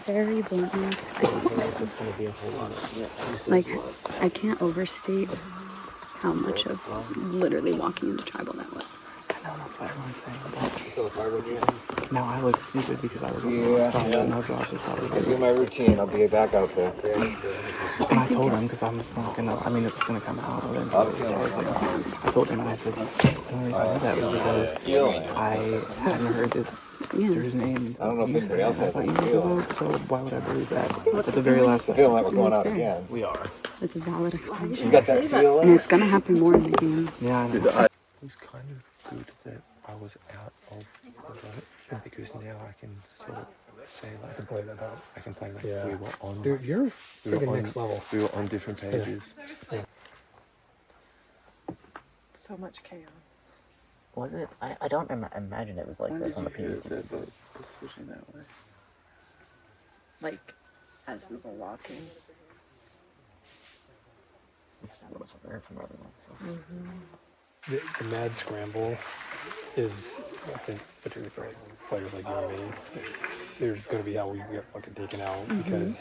very bluntly, like, I can't overstate how much of literally walking into tribal that was. I know, that's what everyone's saying. Now I look stupid because I was so no, Josh is probably I'll do my routine. I'll be back out there. And I told him because I'm just not gonna. I mean, it was gonna come out eventually. So I was like, I told him, and I said, the only reason I did that was because I hadn't heard that Drew's name. I don't know if anybody else has that feeling. So why would I believe that? At the very last Feeling like we're going out again. We are. It's a valid explanation. You got that feeling? And it's gonna happen more in the game. Yeah, I know. It was kind of good that I was out of the boat because now I can sort of say like I can play that out. I can play like we were on. Dude, you're freaking next level. We were on different pages. Yeah. So much chaos. Was it? I don't imagine it was like this on the previous team. Switching that way. Like, as we were walking. This is what I heard from everyone. So. The mad scramble is, I think, particularly for players like you and me, there's going to be how we get fucking taken out because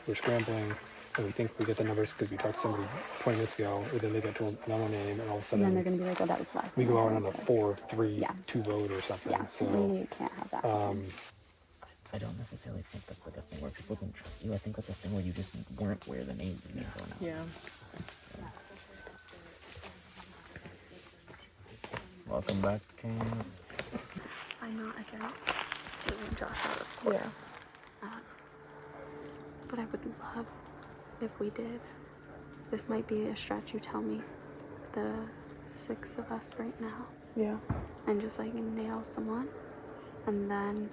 we're scrambling and we think we get the numbers because we talked to somebody 20 minutes ago, and then they get told another name, and all of a sudden And then they're gonna be like, oh, that was the last we one. go out on a 4-3-2 vote or something. Yeah, So you can't have that. I don't necessarily think that's like a thing where people didn't trust you. I think that's a thing where you just weren't where the names were going out. Yeah. Welcome back, King. I'm not against taking Josh out, of course. Yeah. But I would love if we did. This might be a stretch, you tell me. The 6 of us right now. Yeah. And just like nail someone. And then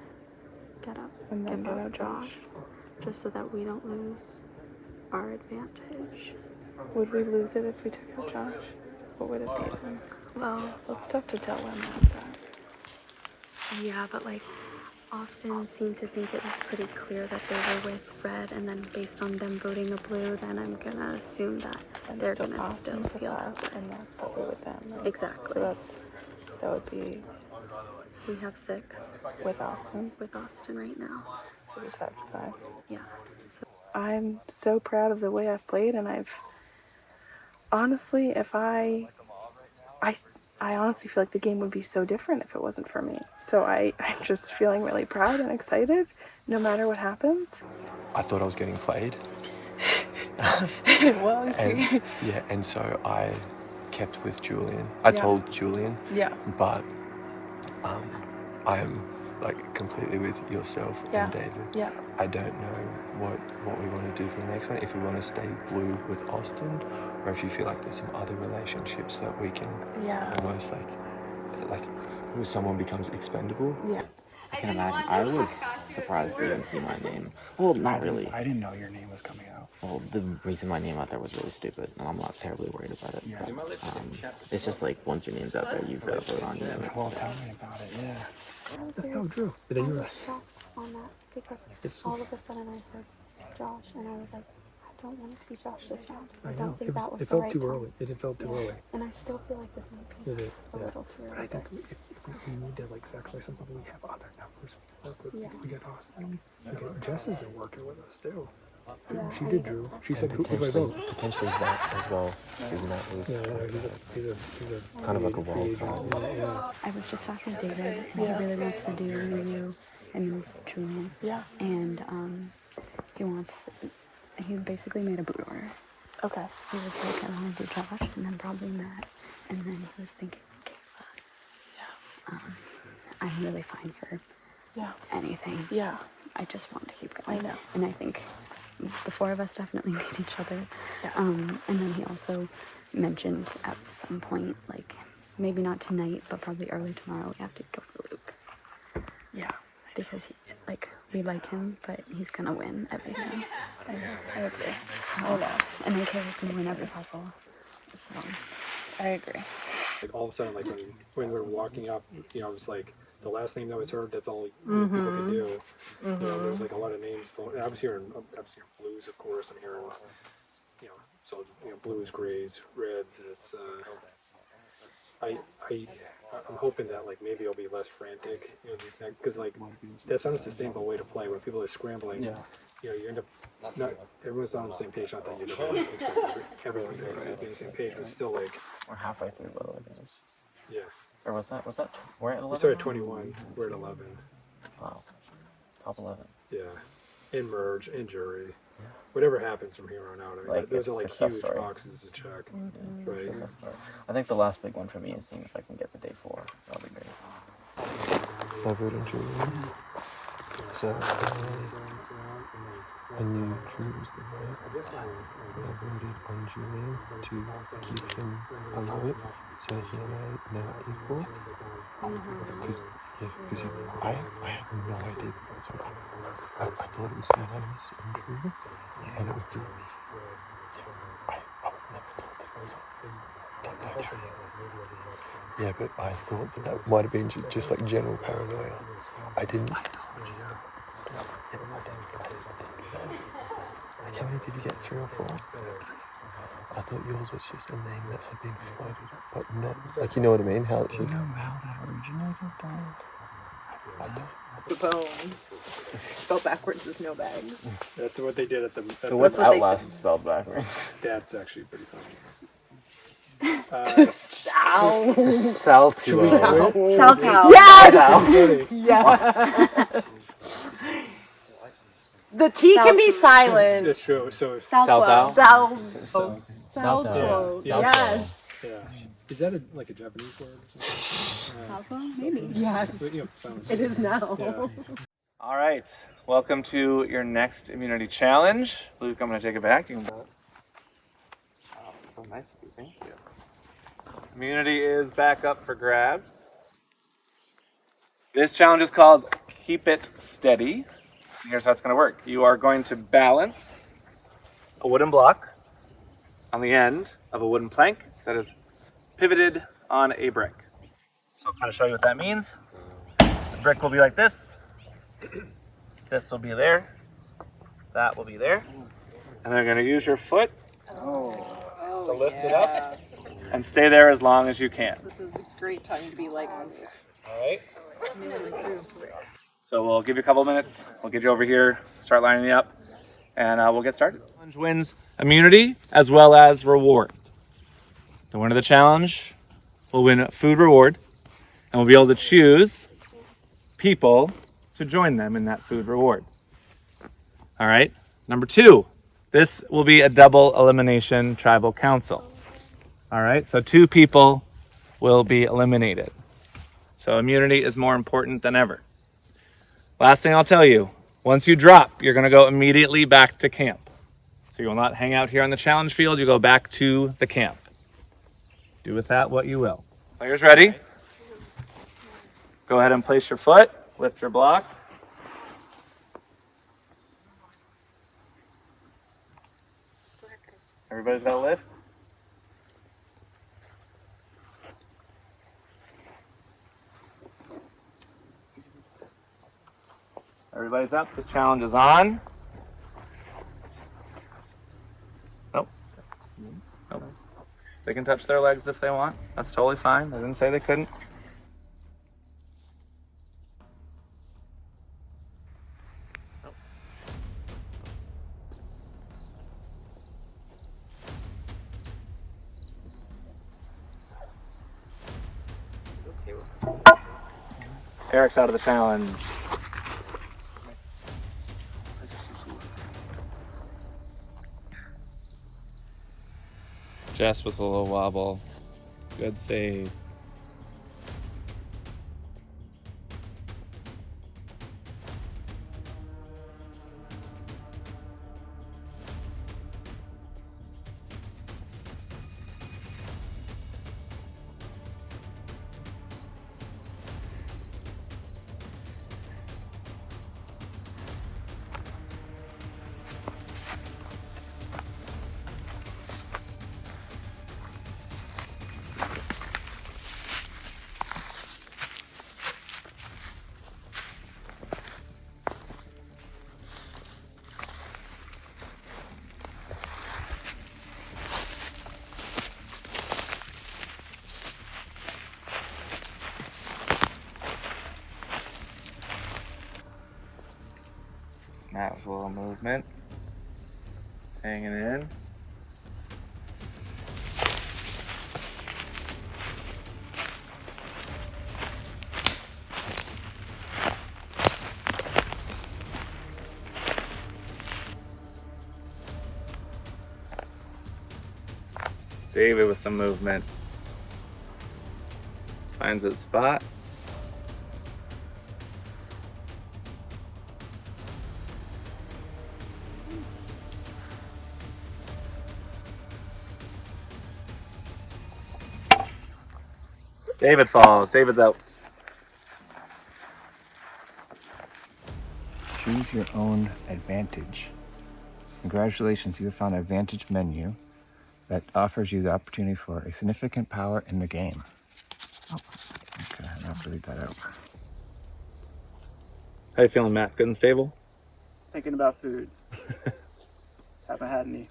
get up. And then get out Josh. Just so that we don't lose our advantage. Would we lose it if we took out Josh? What would it be then? Well, It's tough to tell when that's that. yeah, but like Austin seemed to think it was pretty clear that they were with red, and then based on them voting a blue, then I'm gonna assume that And they're so gonna Austin still with feel us, that way. and that's probably with them. Right? Exactly. So that would be We have 6 with Austin. with Austin right now. So it'd be 5-5. Yeah. I'm so proud of the way I've played, and I've honestly, if I honestly feel like the game would be so different if it wasn't for me. So I'm just feeling really proud and excited, no matter what happens. I thought I was getting played. Well, and so I kept with Julian. I told Julian. Yeah. But I am like completely with yourself and David. Yeah. I don't know what we want to do for the next one. If we want to stay blue with Austin, or if you feel like there's some other relationships that we can almost like when someone becomes expendable. Yeah. I can imagine. I was surprised you didn't see my name. Well, not really. I didn't know your name was coming out. Well, the reason my name out there was really stupid, and I'm not terribly worried about it. Yeah. But, it's just like once your name's out there, you've got to vote on you. Well, tell me about it. Yeah. I was very, Oh, Drew. But then you were shocked on that because all of a sudden I heard Josh, and I was like, I don't want it to be Josh this round. I don't think that was it the felt right too time. early. It felt too early. And I still feel like this might be It did, a little too But early. I think if we need to like sacrifice something, we have other numbers we can work with. Yeah. We got Austin. Jess has been working with us too. Yeah, She I did, get Drew. that. She said, "Who do I vote?" Potentially that as well. Given that was He's a kind of like a free wild agent. card. Yeah. I was just talking to David, and he really wants to do you and Julian. Yeah. And he basically made a boot order. Okay. He was like, I want to do Josh, and then probably Matt, and then he was thinking Kayla. Yeah. I'm really fine for anything. Yeah. I just want to keep going. I know. And I think the 4 of us definitely need each other. Yes. And then he also mentioned at some point, like, maybe not tonight, but probably early tomorrow, we have to go for Luke. Yeah. Because, we like him, but he's going to win everything. I agree. So, I know. and then Kayla's going to win every puzzle. So, I agree. Like all of a sudden, like when we were walking up, it was like the last name that was heard. That's all people could do. There was like a lot of names. And I was hearing blues, of course. I'm hearing, blues, grays, reds. It's I'm hoping that like maybe it'll be less frantic, you know, these next, because like that's not a sustainable way to play where people are scrambling. Yeah. You know, you end up not everyone's not on the same page. Not that you never expect everyone to be on the same page, but still like We're halfway through, by the way, guys. yeah. Or was that? We're at 11. We started at 21. We're at 11. Wow. Top 11. Yeah, in merge, in jury. Whatever happens from here on out, I mean, Like, those it's are a like success huge story. boxes to check, right? I think the last big one for me is seeing if I can get to day 4. That'll be great. I voted Julian. So I knew Drew was the right. I voted on Julian to keep him alert, so he and I now equal. Because I had no idea the votes were coming. I thought it was unanimous on Drew, and it would be me. I was never told that it was on. Yeah, but I thought that might have been just like general paranoia. I didn't. I told you. Like, how many did you get? 3 or 4? I thought yours was just a name that had been floated, but not like, you know what I mean? How it's just. How that originated, though? I don't. Boom. Spelled backwards is no bag. That's what they did at the. So what's Outlast spelled backwards? That's actually pretty funny. Sell to Saltow. Yes! Yes! The T can be silent. That's true. So Saltow. Salto. Yeah. Yes. yeah, is that like a Japanese word? Saltow? Maybe. Yes. You know, sounds- It is now. Yeah. All right. Welcome to your next immunity challenge. Luke, I'm going to take it back. You can... Oh, so nice of you. Thank you. Immunity is back up for grabs. This challenge is called Keep It Steady. Here's how it's going to work. You are going to balance a wooden block on the end of a wooden plank that is pivoted on a brick. So I'll kind of show you what that means. The brick will be like this. This will be there. That will be there. And they're going to use your foot to lift it up and stay there as long as you can. This is a great time to be like, All right. So we'll give you a couple of minutes. We'll get you over here, start lining up, and we'll get started. Challenge wins immunity as well as reward. The winner of the challenge will win a food reward, and we'll be able to choose people to join them in that food reward. All right. Number 2, this will be a double elimination tribal council. All right. So 2 people will be eliminated. So immunity is more important than ever. Last thing I'll tell you, once you drop, you're going to go immediately back to camp. So you will not hang out here on the challenge field. You go back to the camp. Do with that what you will. Players ready? Go ahead and place your foot, lift your block. Everybody's got to lift. Everybody's up. This challenge is on. Nope. Nope. They can touch their legs if they want. That's totally fine. I didn't say they couldn't. Nope. Eric's out of the challenge. Jess with a little wobble. Good save. that was a little movement. Hanging in. David with some movement. Finds his spot. David falls. David's out. Choose your own advantage. Congratulations, you have found an advantage menu that offers you the opportunity for a significant power in the game. Oh, okay, I have to read that out. How you feeling, Matt? Good and stable? Thinking about food. Haven't had any.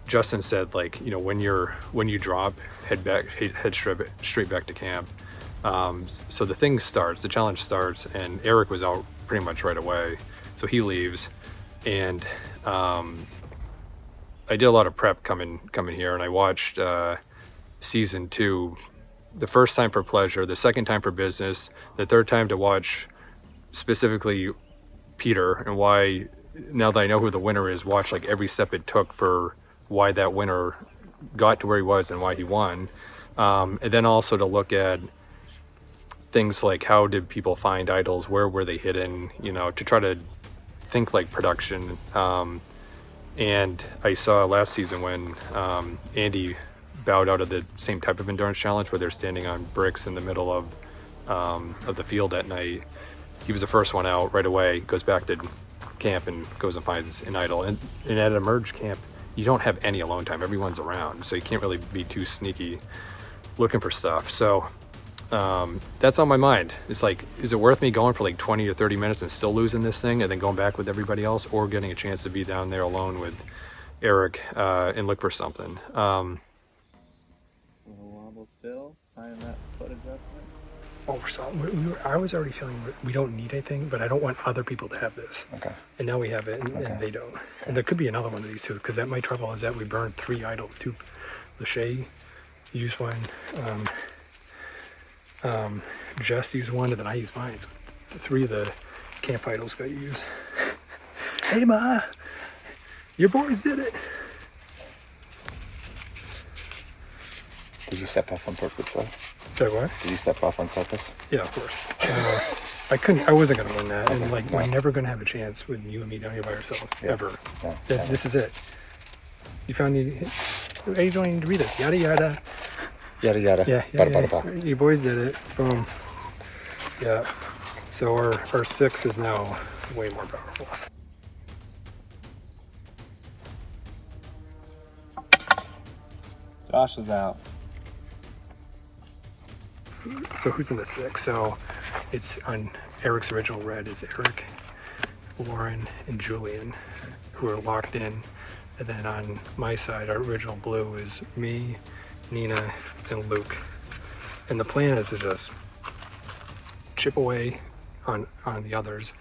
Justin said, like, you know, when you drop, head straight back to camp. So the challenge starts, and Eric was out pretty much right away, so he leaves, and I did a lot of prep coming here, and I watched season 2, the first time for pleasure, the second time for business, the third time to watch specifically Peter, and why, now that I know who the winner is, watch like every step it took for why that winner got to where he was and why he won. And then also to look at things like, how did people find idols? Where were they hidden? You know, to try to think like production. And I saw last season when Andy bowed out of the same type of endurance challenge where they're standing on bricks in the middle of the field at night. He was the first one out right away, goes back to camp and goes and finds an idol. And at a merge camp, you don't have any alone time. Everyone's around, so you can't really be too sneaky looking for stuff. So that's on my mind. It's like, is it worth me going for like 20 or 30 minutes and still losing this thing and then going back with everybody else, or getting a chance to be down there alone with Eric and look for something? Little wobble still. Find that foot adjustment. Oh, so I was already feeling we don't need anything, but I don't want other people to have this. Okay. And now we have it, and they don't. And there could be another one of these two, because that my trouble is that we burned 3 idols too. Lachey used one, Jess used one, and then I used mine. So 3 of the camp idols got used. Hey Ma, your boys did it. Did you step off on purpose, though? Sorry, what? Did you step off on purpose? Yeah, of course. I wasn't gonna win that, and like, we're never gonna have a chance with you and me down here by ourselves, ever. Yeah. This is it. You found the. Hey, you don't need to read this. Yada yada. Yada yada. Yeah. Bada, bada, bada. You boys did it. Boom. Yeah. So our 6 is now way more powerful. Josh is out. So who's in the 6? So it's on Eric's original red is Eric, Lauren, and Julian, who are locked in. And then on my side, our original blue is me, Nina, and Luke. And the plan is to just chip away on the others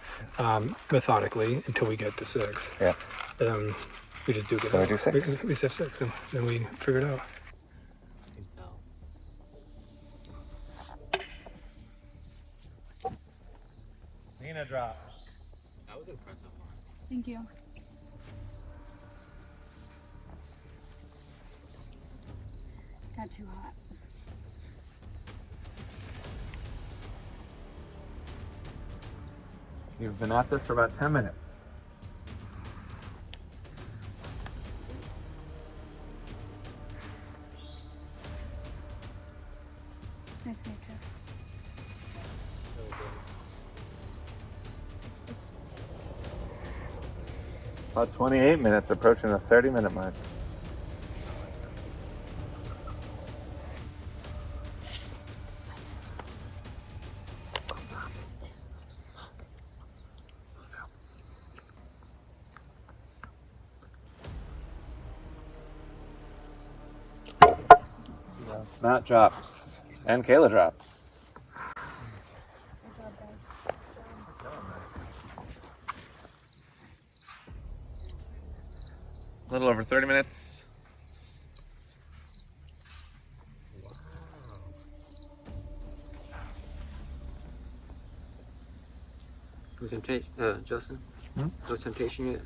methodically until we get to 6. Yeah. We just duke it So we out. do 6? We just have 6, and then we figure it out. Nina drop. That was impressive, Lauren. Thank you. Got too hot. You've been at this for about 10 minutes. Nice to meet you. About 28 minutes, approaching the 30-minute mark. Matt drops. And Kayla drops. A little over 30 minutes. No temptation, Justin? No temptation yet?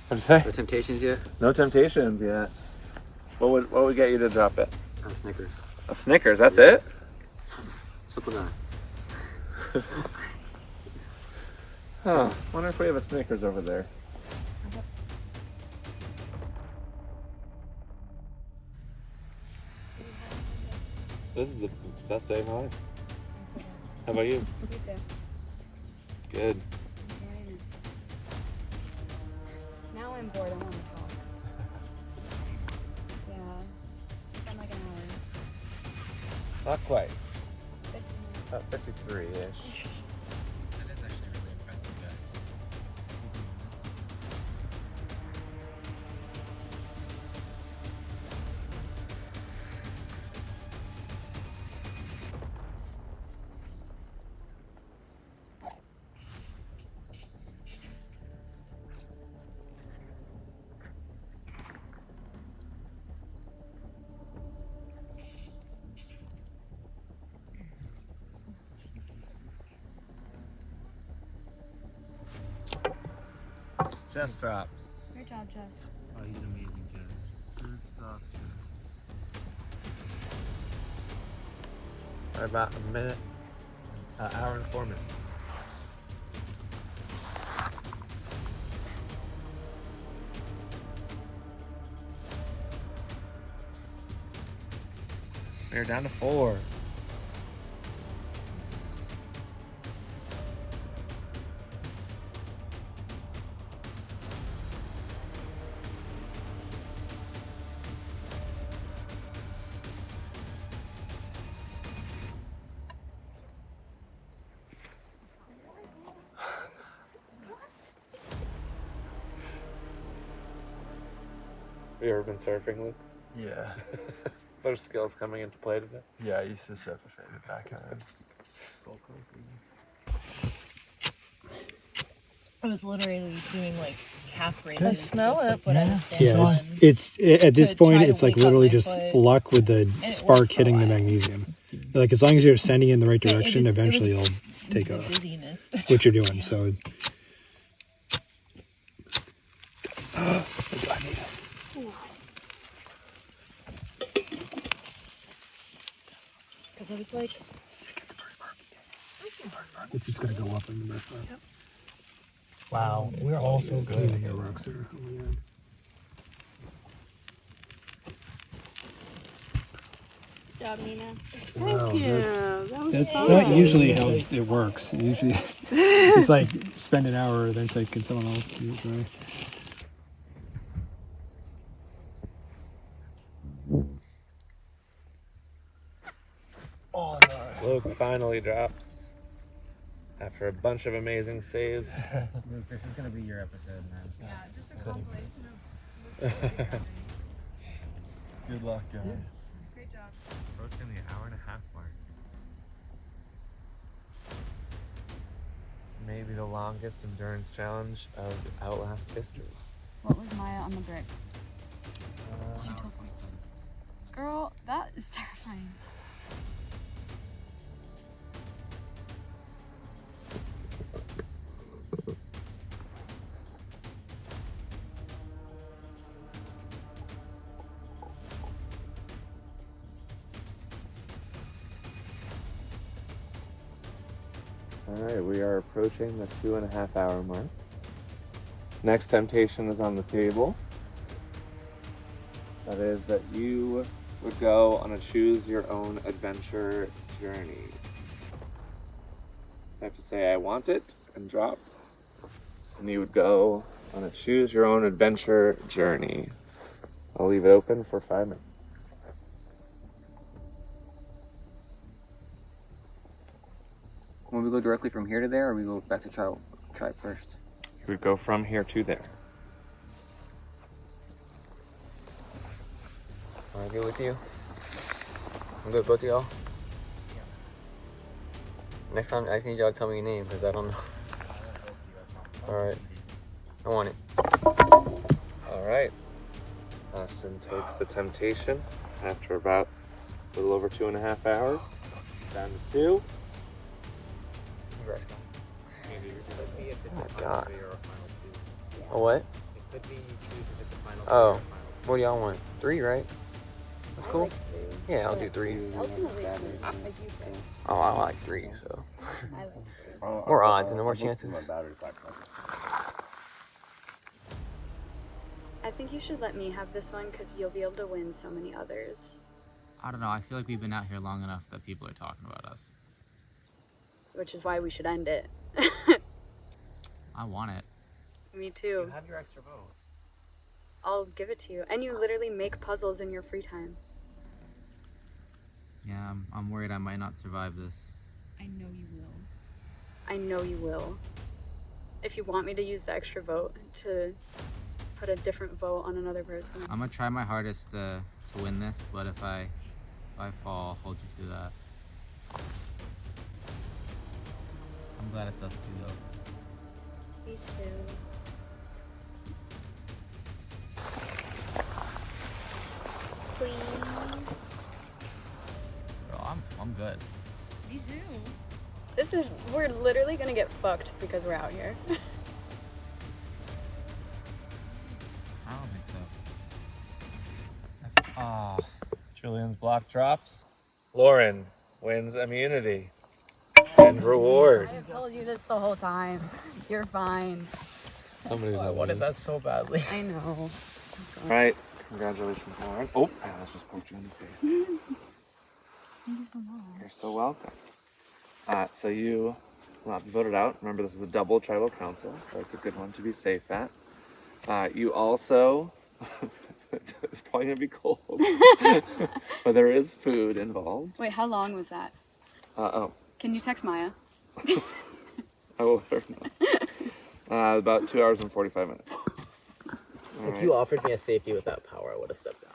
What'd you say? No temptations yet? No temptations yet. What would get you to drop it? Snickers. A Snickers, that's it? Simple guy. Huh. Wonder if we have a Snickers over there. This is the best day of my life. How about you? You too. Good. Now I'm bored. I want to talk. Yeah. I'm like an hour. Not quite. 15 minutes. About 53-ish. Jess drops. Great job, Jess. Oh, you did amazing, Jess. Good stuff. About a minute, an hour and 4 minutes. We're down to 4. Have you ever been surfing, Luke? Yeah. Those skills coming into play today? Yeah, I used to surf a favorite back home. I was literally doing like half I raises. smell it. Foot at a stand Yeah, on it's at this to point try to it's like wake up literally my just foot, luck with the it spark worked for a hitting the while. magnesium. Like as long as you're sending in the right It direction, was- eventually it was it'll take the off. dizziness. That's what you're doing. So it's Because I was like, it's just gonna go up in the breath. Yep. Wow, we're all so good. Yeah, rocks are, oh my God. Good job, Nina. Wow, thank you. that's- That was That's fun. not usually how it works. Usually, it's like spend an hour, then say, "Can someone else do it for me?" Oh no. Luke finally drops after a bunch of amazing saves. Luke, this is gonna be your episode, man. Yeah, just a compilation of. Good luck, guys. Great job. Approaching the hour and a half mark. Maybe the longest endurance challenge of Outlast history. What was Maya on the brick? She took one. Girl, that is terrifying. All Alright, we are approaching the 2.5 hour mark. Next temptation is on the table. That is that you would go on a choose your own adventure journey. I have to say I want it and drop. And you would go on a choose your own adventure journey. I'll leave it open for 5 minutes. Will we go directly from here to there, or we go back to tribe first? You would go from here to there. Am I good with you? I'm good with both of y'all? Next time, I just need y'all to tell me your name, because I don't know. Alright. I want it. Alright. Austin takes the temptation after about a little over 2.5 hours. Down to 2. Oh my god. A what? Oh. What do y'all want? 3, right? That's cool. Yeah, I'll do 3. Oh, I like 3, so. More odds and more chances. I think you should let me have this one because you'll be able to win so many others. I don't know. I feel like we've been out here long enough that people are talking about us. Which is why we should end it. I want it. Me too. You have your extra vote. I'll give it to you. And you literally make puzzles in your free time. Yeah, I'm worried I might not survive this. I know you will. I know you will. If you want me to use the extra vote to put a different vote on another person. I'm gonna try my hardest to win this, but if I fall, I'll hold you to that. I'm glad it's us two though. Me too. Please. Girl, I'm good. Me too. We're literally gonna get fucked because we're out here. I don't think so. Ah, Julian's block drops. Lauren wins immunity and reward. I've told you this the whole time. You're fine. Somebody's I wanted that so badly. I know. I'm sorry. Right. Congratulations, Lauren. Oh, I almost just poked you in the face. Thank you so much. You're so welcome. So you will not be voted out. Remember, this is a double tribal council, so it's a good one to be safe at. You also, it's probably going to be cold, but there is food involved. Wait, how long was that? Oh, Can you text Maya? I will let her know. About 2 hours and 45 minutes. All If right. you offered me a safety without power, I would have stepped down.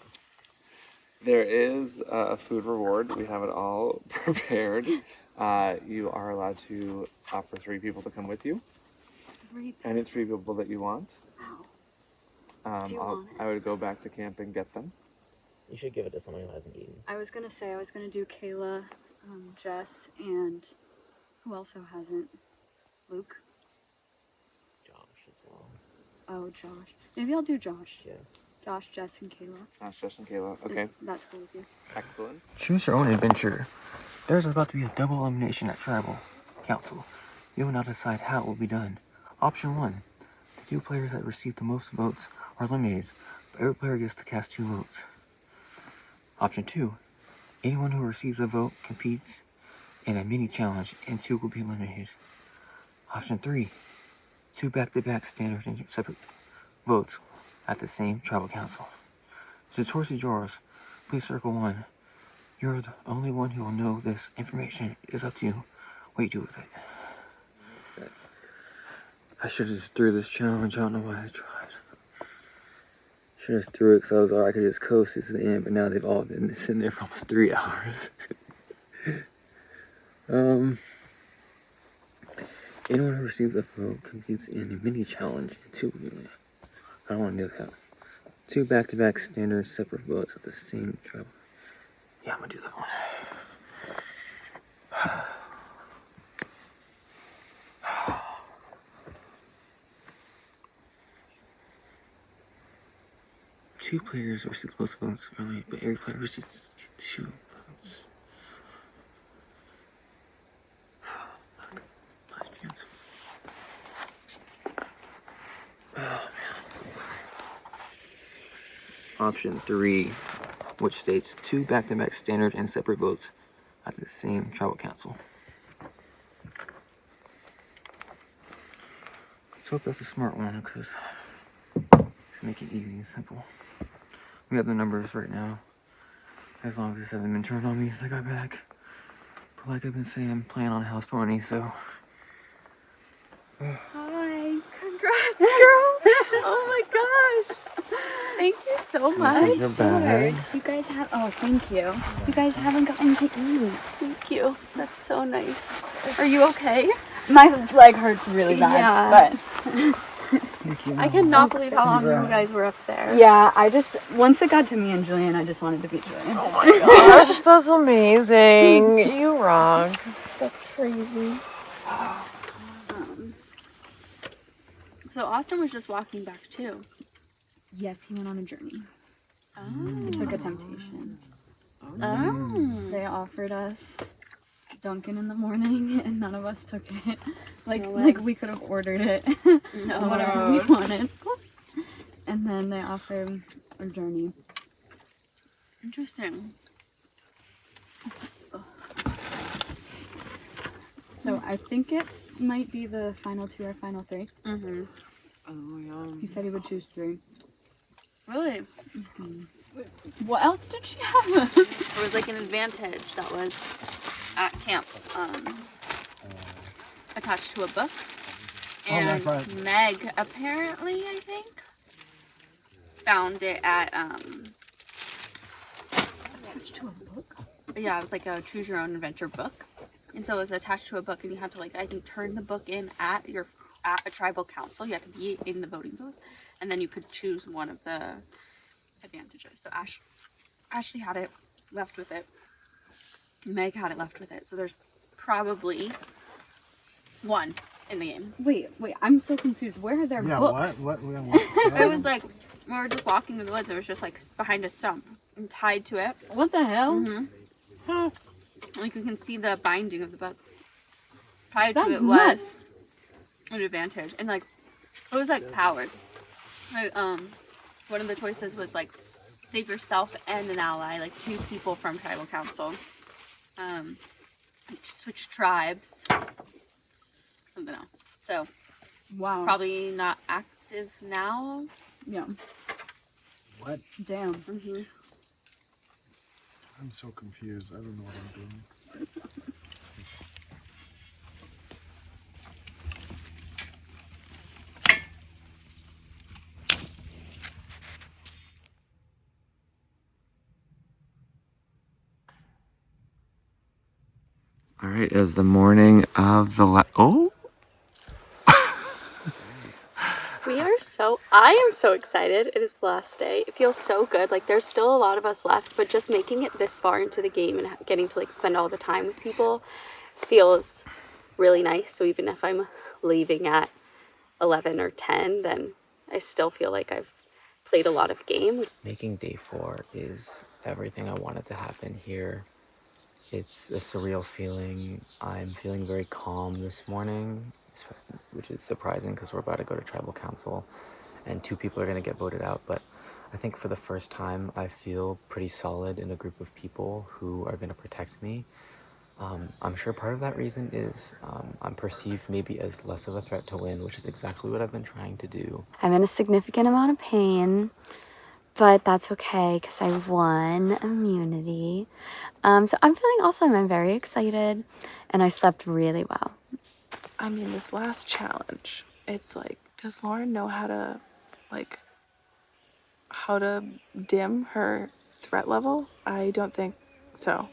There is a food reward. We have it all prepared. You are allowed to offer 3 people to come with you. 3 Any 3 people that you want. Wow. Do you want it? I would go back to camp and get them. You should give it to someone who hasn't eaten. I was gonna do Kayla, Jess, and who else hasn't? Luke? Josh as well. Oh, Josh. Maybe I'll do Josh. Yeah. Josh, Jess, and Kayla. Josh, Jess, and Kayla. Okay. That's cool with you. Excellent. Choose your own adventure. There's about to be a double elimination at Tribal Council. You will now decide how it will be done. Option 1. The 2 players that receive the most votes are eliminated, but every player gets to cast 2 votes. Option 2. Anyone who receives a vote competes in a mini challenge and 2 will be eliminated. Option 3. 2 back-to-back standard and separate votes at the same Tribal Council. The choice is yours. Please circle 1. You're the only one who will know this information. It is up to you what you do with it. I should have just threw this challenge. I don't know why I tried. Should have just threw it because I could just coast it to the end, but now they've all been sitting there for almost 3 hours. Anyone who receives a vote competes in a mini challenge and 2 will be eliminated. I don't want to do that. 2 back-to-back standard separate votes at the same tribal. Yeah, I'm gonna do that one. Two players receive the most votes early, but every player receives 2 votes. option 3, which states 2 back-to-back standard and separate votes at the same tribal council. Let's hope that's a smart one, because make it easy and simple. We have the numbers right now. As long as this hasn't been turned on me since I got back. But like I've been saying, I'm playing on house 20, so. Hi. Congrats, girl. Oh my gosh. Thank you so much. This is your bag. You guys have, oh, thank you. You guys haven't gotten to eat. Thank you. That's so nice. Are you okay? My leg hurts really bad, but. Thank you. I cannot believe how long you guys were up there. Yeah, once it got to me and Julian, I just wanted to beat Julian. Oh my gosh, that's amazing. You rock. That's crazy. So Austin was just walking back too. Yes, he went on a journey. Oh. He took a temptation. Oh. They offered us Dunkin' in the morning, and none of us took it. Like we could have ordered it, whatever we wanted. And then they offered a journey. Interesting. So I think it might be the final 2 or final 3. Mm-hmm. Oh, yeah. He said he would choose 3. Really? Mm-hmm. What else did she have? It was like an advantage that was at camp, attached to a book. And Meg apparently, I think, found it at Attached to a book? yeah, it was like a choose your own adventure book. And so it was attached to a book, and you had to, like, I think, turn the book in at a tribal council. You had to be in the voting booth, and then you could choose one of the advantages. So Ashley had it, left with it. Meg had it, left with it. So there's probably one in the game. Wait, I'm so confused. Where are their books? What? It was like, we were just walking in the woods. It was just like behind a stump and tied to it. What the hell? Mm-hmm. Like, you can see the binding of the book. Tied That's to it nuts. was an advantage. And like, it was like powered. Like, one of the choices was like, save yourself and an ally, like 2 people from tribal council. Switch tribes. Something else. So, Wow. probably not active now. Yeah. What? Damn. Mm-hmm. I'm so confused. I don't know what I'm doing. All right, as the morning of the I am so excited. It is the last day. It feels so good. Like, there's still a lot of us left, but just making it this far into the game and getting to like spend all the time with people feels really nice. So even if I'm leaving at 11 or 10, then I still feel like I've played a lot of game. Making day 4 is everything I wanted to happen here. It's a surreal feeling. I'm feeling very calm this morning, which is surprising because we're about to go to tribal council and 2 people are going to get voted out. But I think for the first time, I feel pretty solid in a group of people who are going to protect me. I'm sure part of that reason is I'm perceived maybe as less of a threat to win, which is exactly what I've been trying to do. I'm in a significant amount of pain, but that's okay because I won immunity. So I'm feeling awesome. I'm very excited, and I slept really well. I mean, this last challenge, it's like, does Lauren know how to dim her threat level? I don't think so.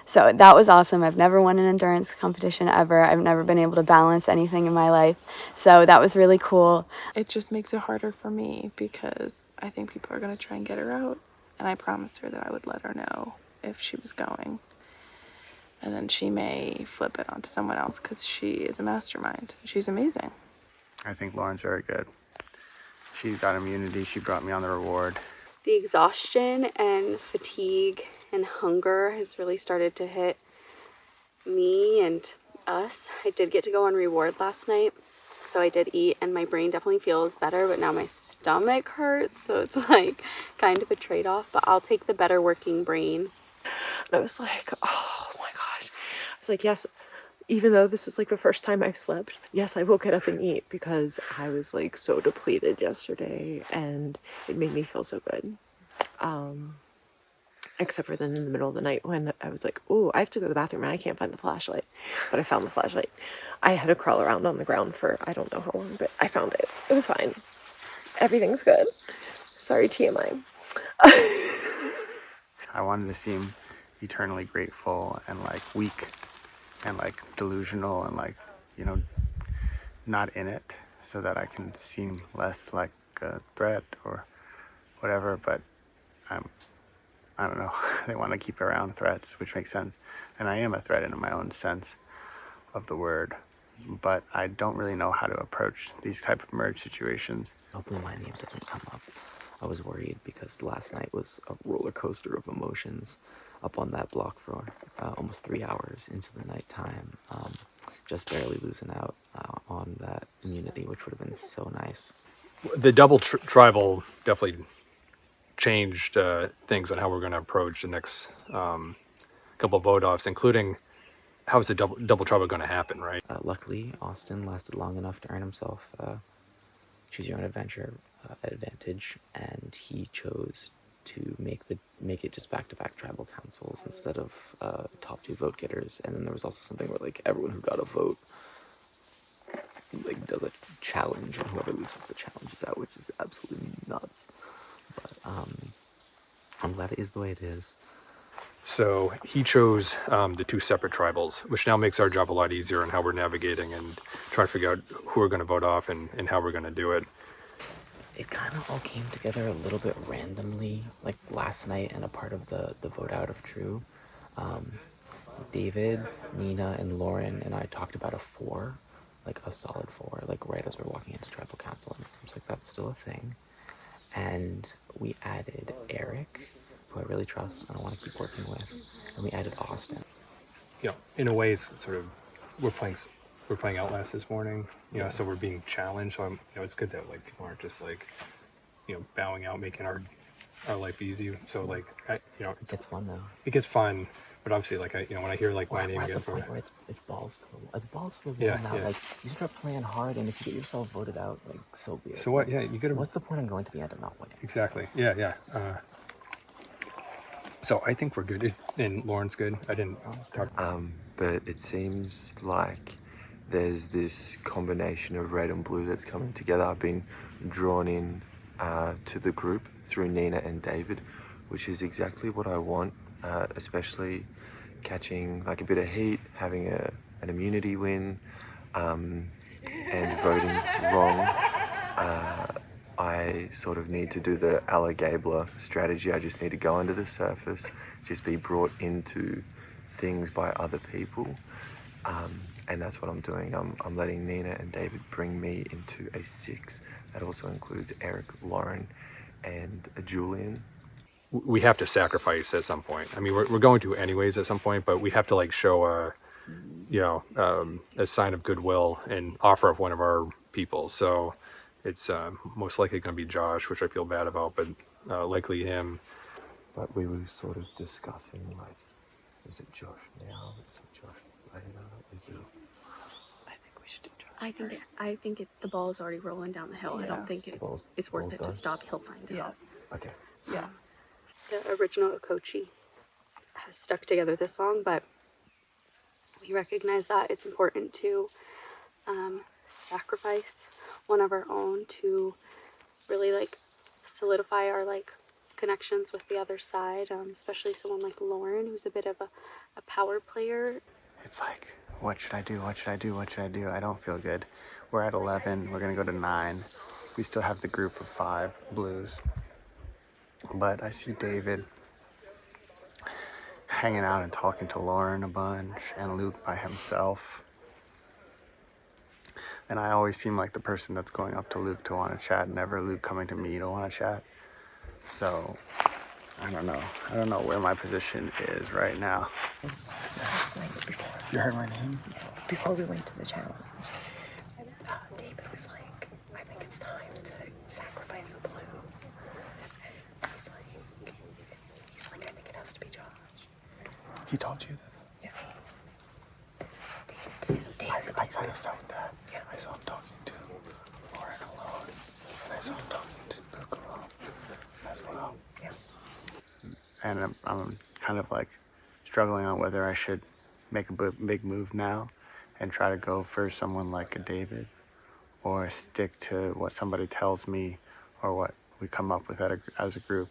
So that was awesome. I've never won an endurance competition ever. I've never been able to balance anything in my life. So that was really cool. It just makes it harder for me because I think people are going to try and get her out. And I promised her that I would let her know if she was going. And then she may flip it onto someone else because she is a mastermind. She's amazing. I think Lauren's very good. She's got immunity. She brought me on the reward. The exhaustion and fatigue and hunger has really started to hit me and us. I did get to go on reward last night, So I did eat, and my brain definitely feels better, but now my stomach hurts, so it's like kind of a trade-off, but I'll take the better working brain. And I was like, oh my gosh. I was like, yes, even though this is like the first time I've slept, yes, I will get up and eat, because I was like so depleted yesterday and it made me feel so good. Except for then in the middle of the night when I was like, oh, I have to go to the bathroom and I can't find the flashlight. But I found the flashlight. I had to crawl around on the ground for I don't know how long, but I found it. It was fine. Everything's good. Sorry, TMI. I wanted to seem eternally grateful and like weak and like delusional and like, you know, not in it, so that I can seem less like a threat or whatever. But I don't know, they want to keep around threats, which makes sense. And I am a threat in my own sense of the word, but I don't really know how to approach these type of merge situations. Hopefully my name doesn't come up. I was worried because last night was a roller coaster of emotions up on that block for almost 3 hours into the nighttime. Just barely losing out on that immunity, which would have been so nice. The double tribal definitely changed things on how we're going to approach the next couple of vote-offs, including how is the double tribal going to happen, right? Luckily, Austin lasted long enough to earn himself choose your own adventure advantage, and he chose to make it just back-to-back tribal councils instead of top 2 vote getters. And then there was also something where like everyone who got a vote like does a challenge, and whoever loses the challenge is out, which is absolutely nuts. But I'm glad it is the way it is. So he chose the 2 separate tribals, which now makes our job a lot easier on how we're navigating and trying to figure out who we're going to vote off and how we're going to do it. It kind of all came together a little bit randomly, like last night and a part of the vote out of True. David, Nina, and Lauren and I talked about a 4, like a solid 4, like right as we're walking into tribal council, and it seems like that's still a thing. And we added Eric, who I really trust and I want to keep working with, and we added Austin. You know, in a way, it's sort of we're playing Outlast this morning, you know, so we're being challenged. So it's good that like people aren't just like, bowing out, making our life easy. So like, It's fun though. It gets fun, but obviously like when I hear like my name we're at the get point voted, where it's balls to the wall Yeah, now. yeah. Like you start playing hard, and if you get yourself voted out, like so be it. So what? Yeah, you gotta. What's the point in going to the end and not winning? Exactly. Yeah, yeah. So I think we're good, and Lauren's good. I didn't talk. But it seems like there's this combination of red and blue that's coming together. I've been drawn in to the group through Nina and David, which is exactly what I want, especially catching like a bit of heat, having an immunity win, and voting wrong. I sort of need to do the a la Gabler strategy. I just need to go under the surface, just be brought into things by other people. And that's what I'm doing. I'm letting Nina and David bring me into a 6. That also includes Eric, Lauren, and Julian. We have to sacrifice at some point. I mean, we're going to anyways at some point, but we have to like show a sign of goodwill and offer up one of our people. So it's most likely going to be Josh, which I feel bad about, but likely him. But we were sort of discussing like, is it Josh now? Is it Josh later? Is it? I think we should do Josh. I think the ball is already rolling down the hill. Yeah. I don't think it's worth it to stop. He'll find it out. Okay. Yes. The original Okochi has stuck together this long, but we recognize that it's important to sacrifice one of our own to really like solidify our like connections with the other side, especially someone like Lauren, who's a bit of a power player. It's like, what should I do? What should I do? What should I do? I don't feel good. We're at 11. We're going to go to 9. We still have the group of 5 blues. But I see David hanging out and talking to Lauren a bunch and Luke by himself. And I always seem like the person that's going up to Luke to want to chat, never Luke coming to me to want to chat. So, I don't know. I don't know where my position is right now. You heard my name? Before we went to the challenge, David and I'm kind of like struggling on whether I should make a big move now and try to go for someone like a David, or stick to what somebody tells me or what we come up with as a group.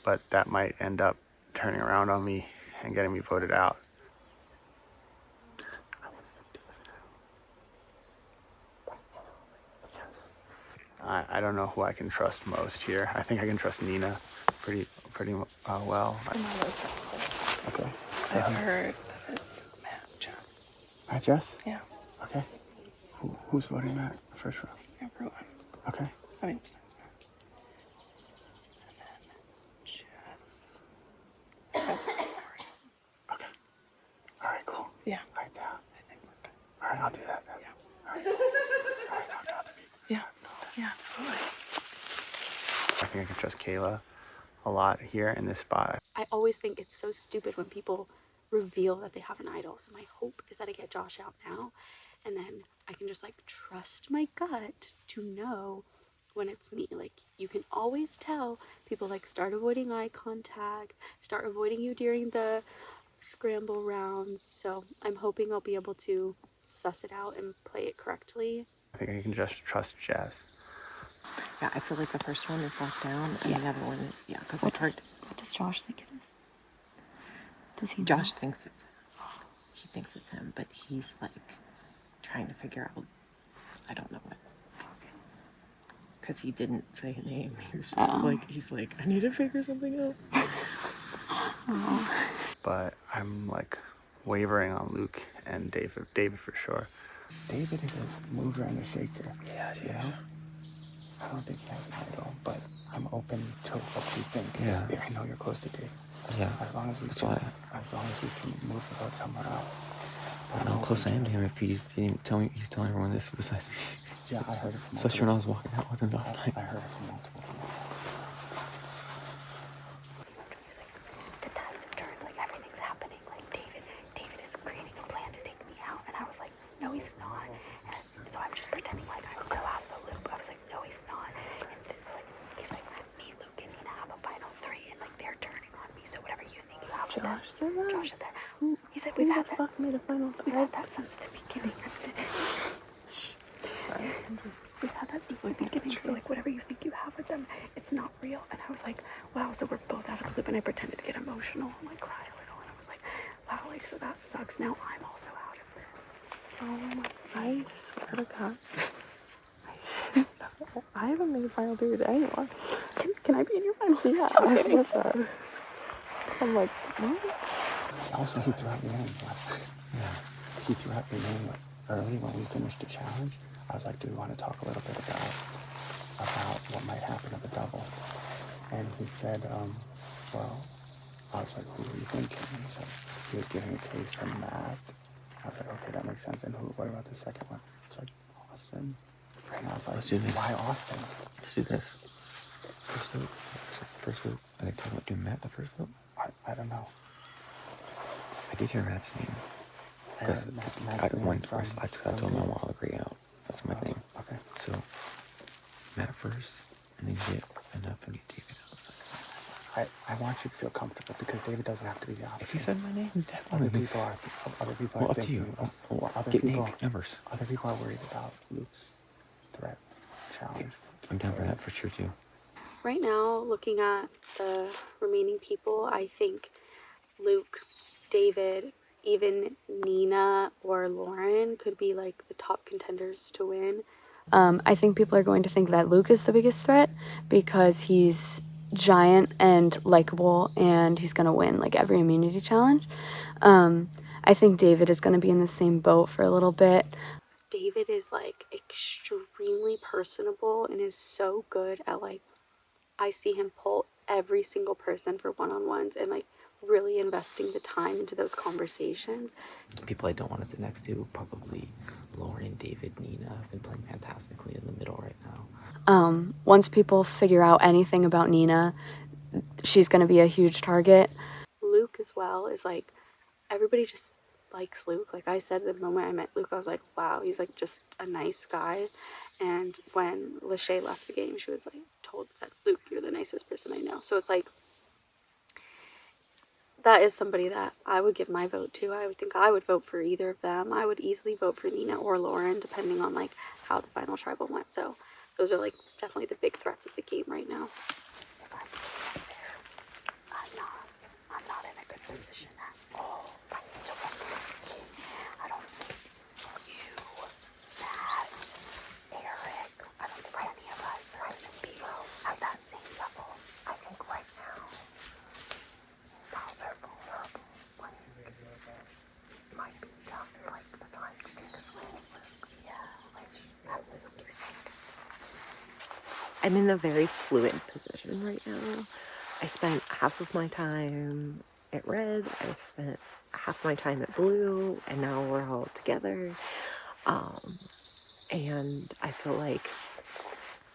But that might end up turning around on me and getting me voted out. I don't know who I can trust most here. I think I can trust Nina pretty well. Okay. I heard that it's Matt, Jess. Matt, Jess? Yeah, Okay. Who's voting Matt first round? everyone. Okay. I mean, besides Matt. And then Jess. I heard it's Okay. All right, cool. Yeah. All right, now. I think we're good. All right, I'll do that then. Yeah. All right. All right, talk to other people. Yeah. Yeah, absolutely. I think I can trust Kayla a lot here in this spot. I always think it's so stupid when people reveal that they have an idol. So my hope is that I get Josh out now, and then I can just like trust my gut to know when it's me. Like, you can always tell people like start avoiding eye contact, start avoiding you during the scramble rounds. So I'm hoping I'll be able to suss it out and play it correctly. I think I can just trust Jess. Yeah, I feel like the first one is locked down, and the other one is, because I've heard. What does Josh think it is? Does he know? Josh thinks he thinks it's him, but he's like trying to figure out, I don't know what. Because he didn't say a name. He was just he's like, I need to figure something out. But I'm like wavering on Luke and David for sure. David is a mover and a shaker. Yeah, you know? I don't think he has an idol, but I'm open to what you think. Yeah. I know you're close to David. Yeah. As long as we can move the vote somewhere else. I don't know how close I am to him if he's telling everyone this besides me. Yeah, I heard it from Especially when I was walking out with him last night. I heard it from multiple people. The tides have turned, like everything's happening. Like David is creating a plan to take me out, and I was like, no, he's not. And so I'm just pretending like I'm so out of the loop. I was like, no, he's not. And then, like, he's like, me, Luke, and Nina have a final three, and like they're turning on me. So whatever you think you have with them. Josh said that? Josh said that. He said we've had that. Fuck made a final We've had that since the beginning. We've had that since the beginning. So like whatever you think you have with them, it's not real. And I was like, wow, so we're both out of the loop. And I pretended to get emotional and like cry a little. And I was like, wow, like so that sucks. Now I'm also out of this. Oh my, I swear to God. I haven't made a final three with anyone. Can I be in your final? Yeah, I think so. I'm like, what? Also, he threw out your name. Yeah. He threw out your name early when we finished the challenge. I was like, do we want to talk a little bit about what might happen at the double? And he said, well, I was like, who were you thinking? And he said, he was giving a case from Matt. I was like, okay, that makes sense. And what about the second one? I was like, Austin. And I was like, Let's do this. why Austin? Let's do this. First vote. Are they talking about doing Matt the first vote? I don't know. I did hear Matt's name. Because I told him I want to agree out. That's my thing. Okay. So, Matt first, and then get enough and get David out. I want you to feel comfortable because David doesn't have to be the option. If he said my name, he's Other definitely. people are Well, up to thinking. you. Get name numbers. Other people are worried about Luke's threat challenge. I'm down for that for sure too. Right now, looking at the remaining people, I think Luke, David, even Nina or Lauren could be like the top contenders to win. I think people are going to think that Luke is the biggest threat because he's giant and likable and he's going to win like every immunity challenge. I think David is going to be in the same boat for a little bit. David is like extremely personable and is so good at like, I see him pull every single person for one-on-ones and like really investing the time into those conversations. People I don't want to sit next to, probably Lauren, David, Nina, have been playing fantastically in the middle right now. Once people figure out anything about Nina, she's going to be a huge target. Luke as well is like, everybody just likes Luke. Like I said, the moment I met Luke, I was like, wow, he's like just a nice guy. And when Lachey left the game, she was like said, Luke, you're the nicest person I know. So it's like, that is somebody that I would give my vote to. I would think I would vote for either of them. I would easily vote for Nina or Lauren, depending on like how the final tribal went. So those are like definitely the big threats of the game right now. I'm not in a good position at all. I need to win this game. I don't think you, Matt, Eric, I don't think any of us are going to be at that same level. I think right now, how they're vulnerable, like, might be tough, like, the time to take a swing. Yeah, like, that Luke, you think? I'm in a very fluid position right now. I spent half of my time at red, I've spent half my time at blue, and now we're all together. And I feel like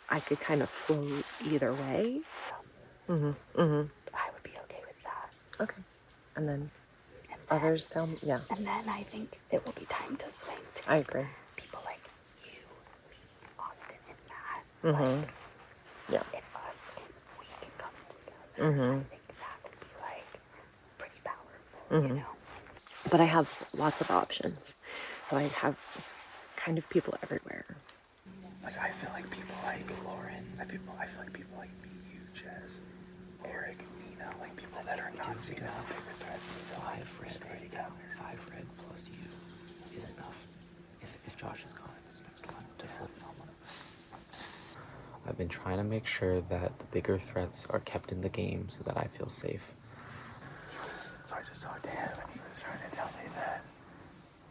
I could kind of float either way. I would be okay with that. Okay. And then others tell me, yeah. And then I think it will be time to swing to I agree. people like you, me, Austin, and Matt. Like, Yeah. if we can come together, I think that would be like pretty powerful, you know? But I have lots of options. So I have kind of people everywhere. Like, I feel like people like Lauren. I feel like people like me, you, Jess, Eric, Nina, like people that are not seen as bigger threats. 5 red plus you is enough. If Josh is gone in this next one, to hold on one of us. I've been trying to make sure that the bigger threats are kept in the game so that I feel safe. So I just talked to him, and he was trying to tell me that,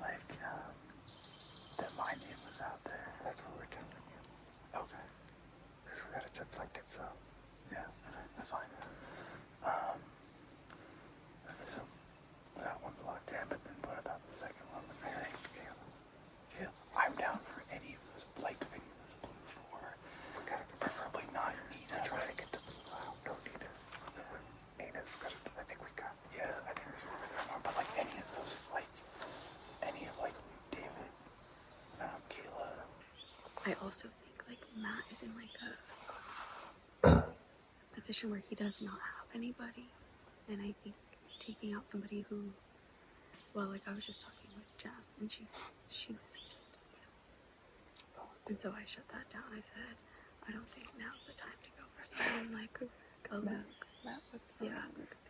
like, that my name was out there. That's what we're telling you. Okay. Because we gotta deflect it, so, yeah, that's fine. So, that one's locked in, but then what about the second one with Mary? Yeah. I'm down for any of those, like, any of those blue 4. Preferably not Nina. Try to get the blue out. No, Nina. Nina's got it. I think we got. Yes, I think we were with her more. But like any of those, like any of like David, Kayla. I also think like Matt is in like a position where he does not have anybody, and I think taking out somebody who, well, like I was just talking with Jess, and she was suggesting you, and so I shut that down. I said, I don't think now's the time to go for someone like a Luke. Matt was Yeah,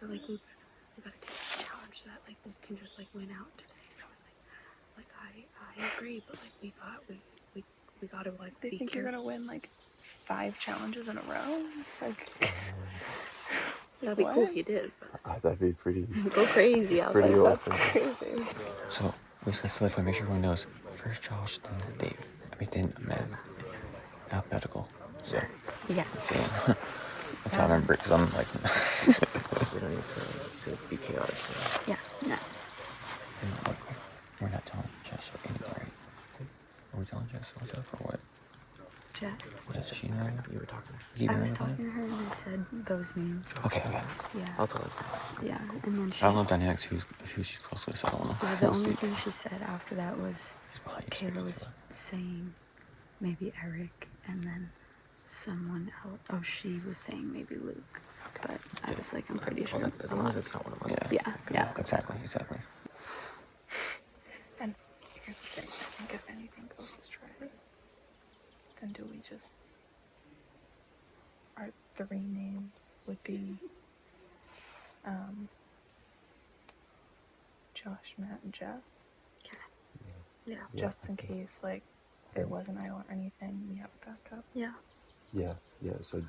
or like Luke's. We gotta take a challenge so that like Luke can just like win out today. And I was like I agree, but like we gotta like. They think you're gonna win like 5 challenges in a row? Like, that'd be cool if you did. But that'd be pretty. Go crazy out pretty there. awesome. That's crazy. So we just gotta solidify, make sure everyone knows. First Josh, then Dave. Then Matt. Alphabetical. So. Yes. Yeah. That's how I remember it, because I'm like. We don't need to be chaotic. So. Yeah. No. We're not telling Jess or anything, right? Are we telling Jess what's up or what? Jess. Does she know? You were talking. I was talking to her and I said those names. Okay. Yeah. I'll tell her. Yeah, and then she. I don't know dynamics who she's close with, so I don't know. Yeah, the only thing she said after that was Kayla was saying maybe Eric, and then someone else. Oh, she was saying maybe Luke. But I was like, I'm pretty sure. As long as it's not one of us. Yeah. Exactly. And here's the thing, I think if anything goes astray, then do we just... Our 3 names would be Josh, Matt, and Jess. Yeah. Just in case, like, it wasn't Iowa or anything, we have a backup. Yeah. Yeah. So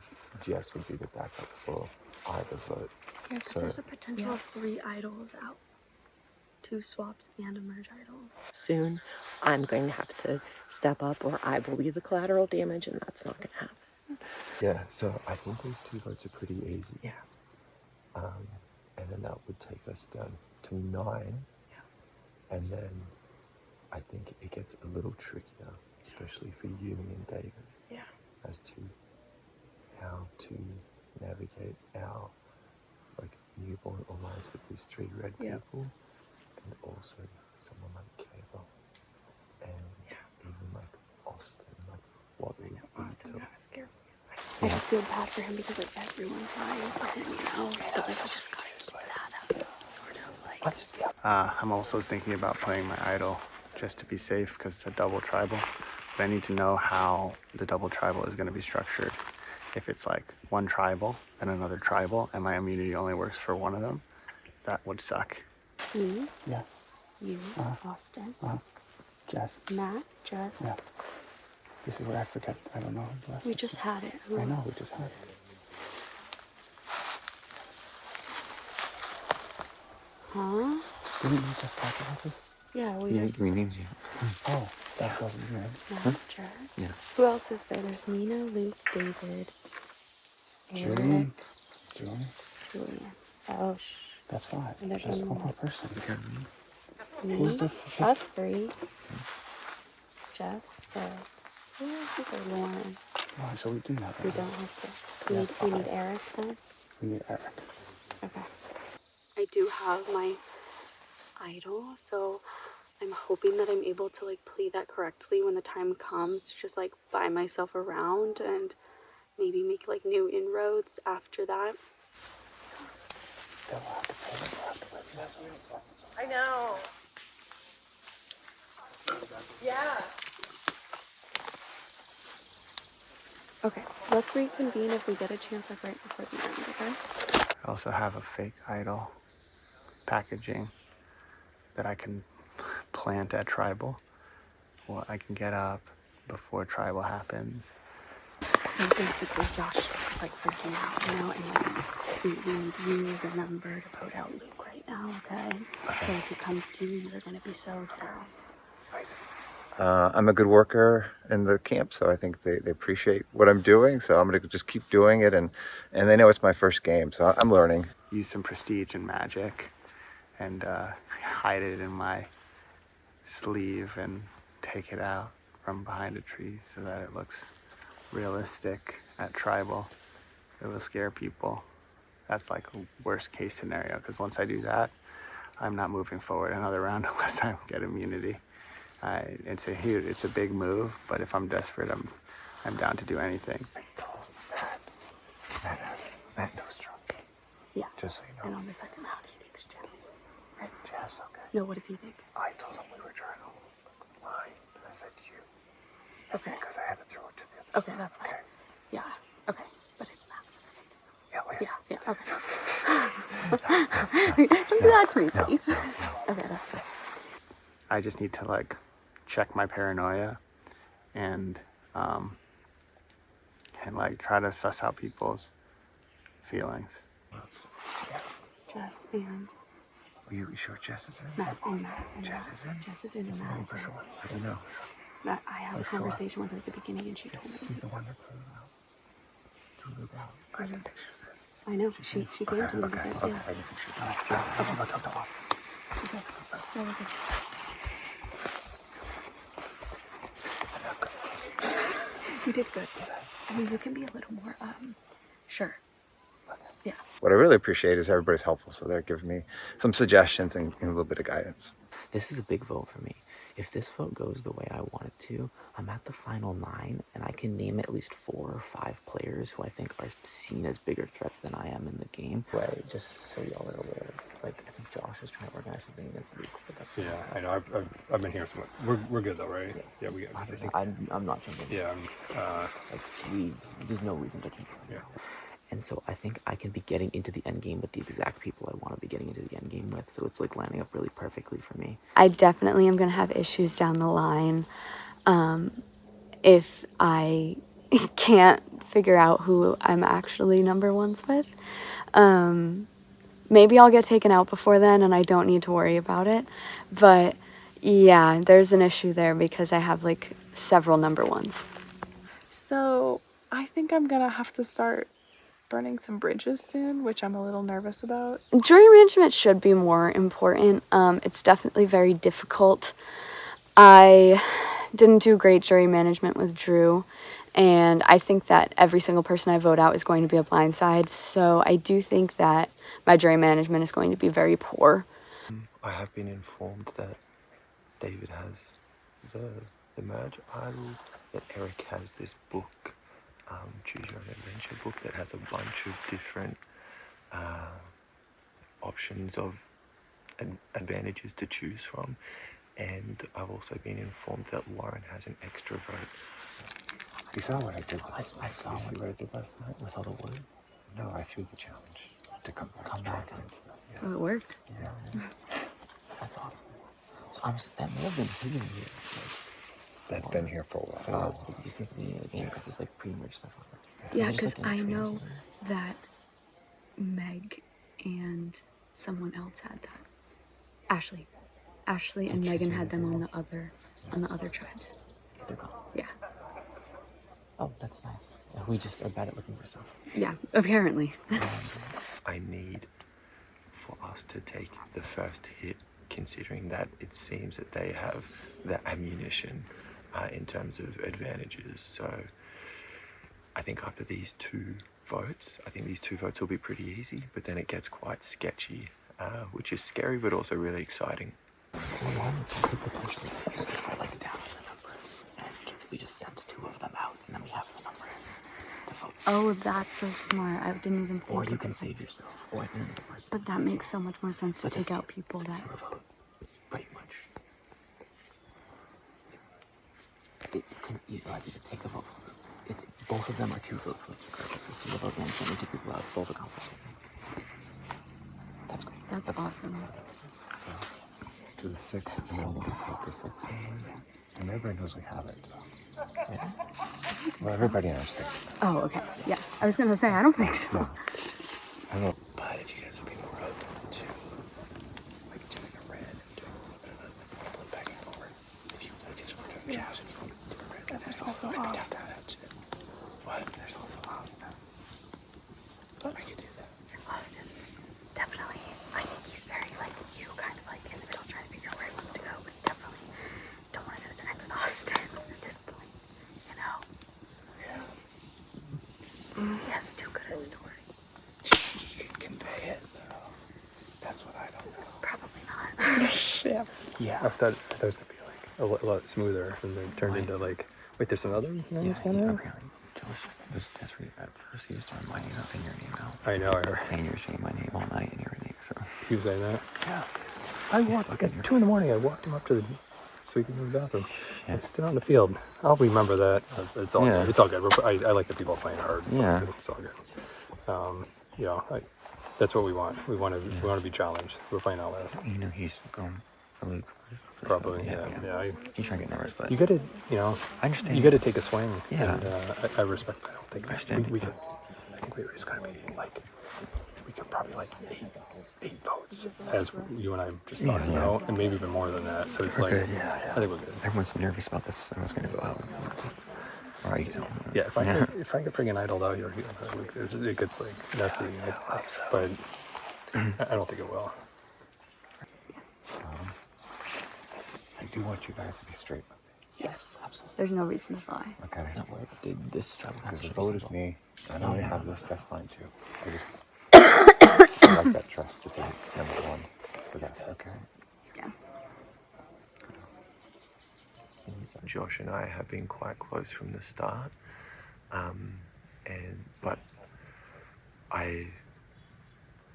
Jess would be the backup for either vote. Yeah, because there's a potential of 3 idols out. 2 swaps and a merge idol. Soon, I'm going to have to step up or I will be the collateral damage, and that's not going to happen. Yeah. So I think those 2 votes are pretty easy. Yeah. And then that would take us down to 9. Yeah. And then I think it gets a little trickier, especially for you and David. Yeah. As to how to navigate our like newborn alliance with these 3 red people, and also someone like Kayla, and even like Austin, like what we Austin got scared. I just feel bad for him because like everyone's lying for him, you know. But like we just gotta keep that up. I'm also thinking about playing my idol just to be safe because it's a double tribal. But I need to know how the double tribal is going to be structured. If it's like one tribal and another tribal, and my immunity only works for one of them, that would suck. Me, Yeah. you, Austin, Jess. Matt, Jess. Yeah. This is where I forget. I don't know. We just had it. Who I know, else? we just had it. Huh? Didn't we just talk about this? Yeah, we You just. didn't give me names yet. Oh, that wasn't good. Matt, Jess. Yeah. Who else is there? There's Nina, Luke, David, Eric, Julian. Julian. Oh, That's 5. And there's That's one one more. more person. Me, Who's the fifth? us 3, Jess, who else is there? Lauren. Oh, so we do have We that. don't have 6. Yeah, We need 5. Eric then? We need Eric. Okay. I do have my idol, so I'm hoping that I'm able to like play that correctly when the time comes to just like buy myself around and maybe make like new inroads after that. I know. Yeah. Okay, let's reconvene if we get a chance like right before the end, okay? I also have a fake idol packaging that I can plant at tribal. Well, I can get up before tribal happens. So basically Josh is like freaking out, you know, and like we need you as a number to put out Luke right now, okay? So if he comes to you, you're gonna be so down. I'm a good worker in the camp, so I think they appreciate what I'm doing. So I'm going to just keep doing it, and they know it's my first game, so I'm learning. Use some prestige and magic, and hide it in my sleeve and take it out from behind a tree so that it looks realistic at tribal. It will scare people. That's like a worst case scenario, because once I do that, I'm not moving forward another round unless I get immunity. It's a big move, but if I'm desperate, I'm down to do anything. I told Matt knows Trump. Yeah. Just so you know. And on the second round, he thinks Jess. Right? Jess, okay. No, what does he think? I told him we were trying to lie, but I said you. Okay. Because I had to throw it to the other Okay, that's fine. Okay. Yeah. Okay. But it's Matt for the second round. Yeah, Okay. Don't do that to me, please. Okay, that's fine. I just need to like check my paranoia and like try to suss out people's feelings. Jess and Are you sure Jess is in? Matt and Matt. And Jess is in? Jess is in and Matt is in. How do you know? Matt, I had a conversation with her at the beginning and she told me. She's the one that put it out. Threw it out. I didn't think she was in. I know. She came to me with it. I Yeah. didn't think she was in. I'm gonna talk to Austin. Okay. Yeah, we're good. You did good. I mean, you can be a little more, sure. Yeah. What I really appreciate is everybody's helpful, so they're giving me some suggestions and a little bit of guidance. This is a big vote for me. If this vote goes the way I want it to, I'm at the final 9, and I can name at least 4 or 5 players who I think are seen as bigger threats than I am in the game. Right, just so y'all are aware, like, I think Josh is trying to organize something against Luke, but that's Yeah, I know. I've been hearing some. We're good though, right? Yeah, we got. I think. I'm not jumping. Yeah. There's no reason to jump. Yeah. And so I think I can be getting into the end game with the exact people I want to be getting into the end game with. So it's like lining up really perfectly for me. I definitely am going to have issues down the line if I can't figure out who I'm actually number ones with. Maybe I'll get taken out before then and I don't need to worry about it. But yeah, there's an issue there because I have like several number ones. So I think I'm gonna have to start burning some bridges soon, which I'm a little nervous about. Jury management should be more important. It's definitely very difficult. I didn't do great jury management with Drew, and I think that every single person I vote out is going to be a blindside, so I do think that my jury management is going to be very poor. I have been informed that David has the merge idol, that Eric has this book, Choose Your Own Adventure book, that has a bunch of different options of advantages to choose from, and I've also been informed that Lauren has an extra vote. You saw what I did. I saw You see what I did last night? with all the wood. No, I threw the challenge to come back. Come to try back. to find stuff. Yeah. Oh, it worked. Yeah. That's awesome. So that may have been hidden here. That's been here for a while. Since the beginning of the game, because there's like pre-merge stuff on it. Yeah, Was it just, because like, I in a tree or know something? that Meg and someone else had that. Ashley and Megan had them on the other tribes. They're gone. Yeah. Oh, that's nice. Yeah, we just are bad at looking for stuff. Yeah, apparently. I need for us to take the first hit, considering that it seems that they have the ammunition in terms of advantages. So I think after these two votes, will be pretty easy, but then it gets quite sketchy, which is scary but also really exciting. Why don't we potentially use it for like down the numbers, and we just send 2 of them out, and then we have the numbers to vote. Oh, that's so smart. I didn't even think Or of you can it. save yourself, or another person. But that makes so much more sense to But take it's out people that. still a vote, pretty much. It can utilize you to take the vote. Both of them are 2 votes regardless. There's 2 vote ones, and 2 people out, both accomplish the same. That's great. That's awesome. To the 6th, and then we'll just take the 6th. And everybody knows we have it. Yeah. Well, everybody knows 6th. Oh, okay. Yeah. I was gonna say I don't think so. No. I don't. But if you guys would be more open to like doing a red and doing a little bit of a flip back and forward. If you look at some of the jobs and you want to do a red, but there's also Austin. What? There's also Austin. I could do that. Austin's definitely, I think he's very like you, kind of like in the middle trying to figure out where he wants to go, but definitely don't want to sit at the end with Austin at this point, you know? Yeah. He has too good a story. You can convey it though. That's what I don't know. Probably not. Yeah. I thought it was gonna be like a lot smoother, and then turned into like, wait, there's some other names going on? Apparently, Josh was desperate at first. He just started lining up in your name out. I know, I heard. Saying you were saying my name all night and everything, so. He was saying that? Yeah. I walked at 2 in the morning. I walked him up to the so he could go to the bathroom. Yeah. It's still on the field. I'll remember that. It's all Yeah. good. It's all good. I like the people playing hard. It's Yeah. all good. It's all good. You know, that's what we want. We want to be challenged. We're playing Outlast. You know he's going for Luke. Probably. Yeah. He's trying to get nervous, but You gotta, you know, I understand. you gotta take a swing. Yeah. And I respect. I don't think I understand. we could. I think it's gonna be like we could probably like eight votes, as you and I just talked about, and maybe even more than that. So it's like, good, yeah. I think we're good. Everyone's nervous about this. Someone's going to go out. Or I can. Yeah, if I get friggin' idled out here, it gets like messy. But I don't think it will. I do want you guys to be straight with me. Yes, absolutely. There's no reason to lie. Okay? Not worried. This tribal Because council the should be vote is simple. me. I know you have this. That's fine too. I like that trust to be number one for us. Okay? Yeah. Josh and I have been quite close from the start, but I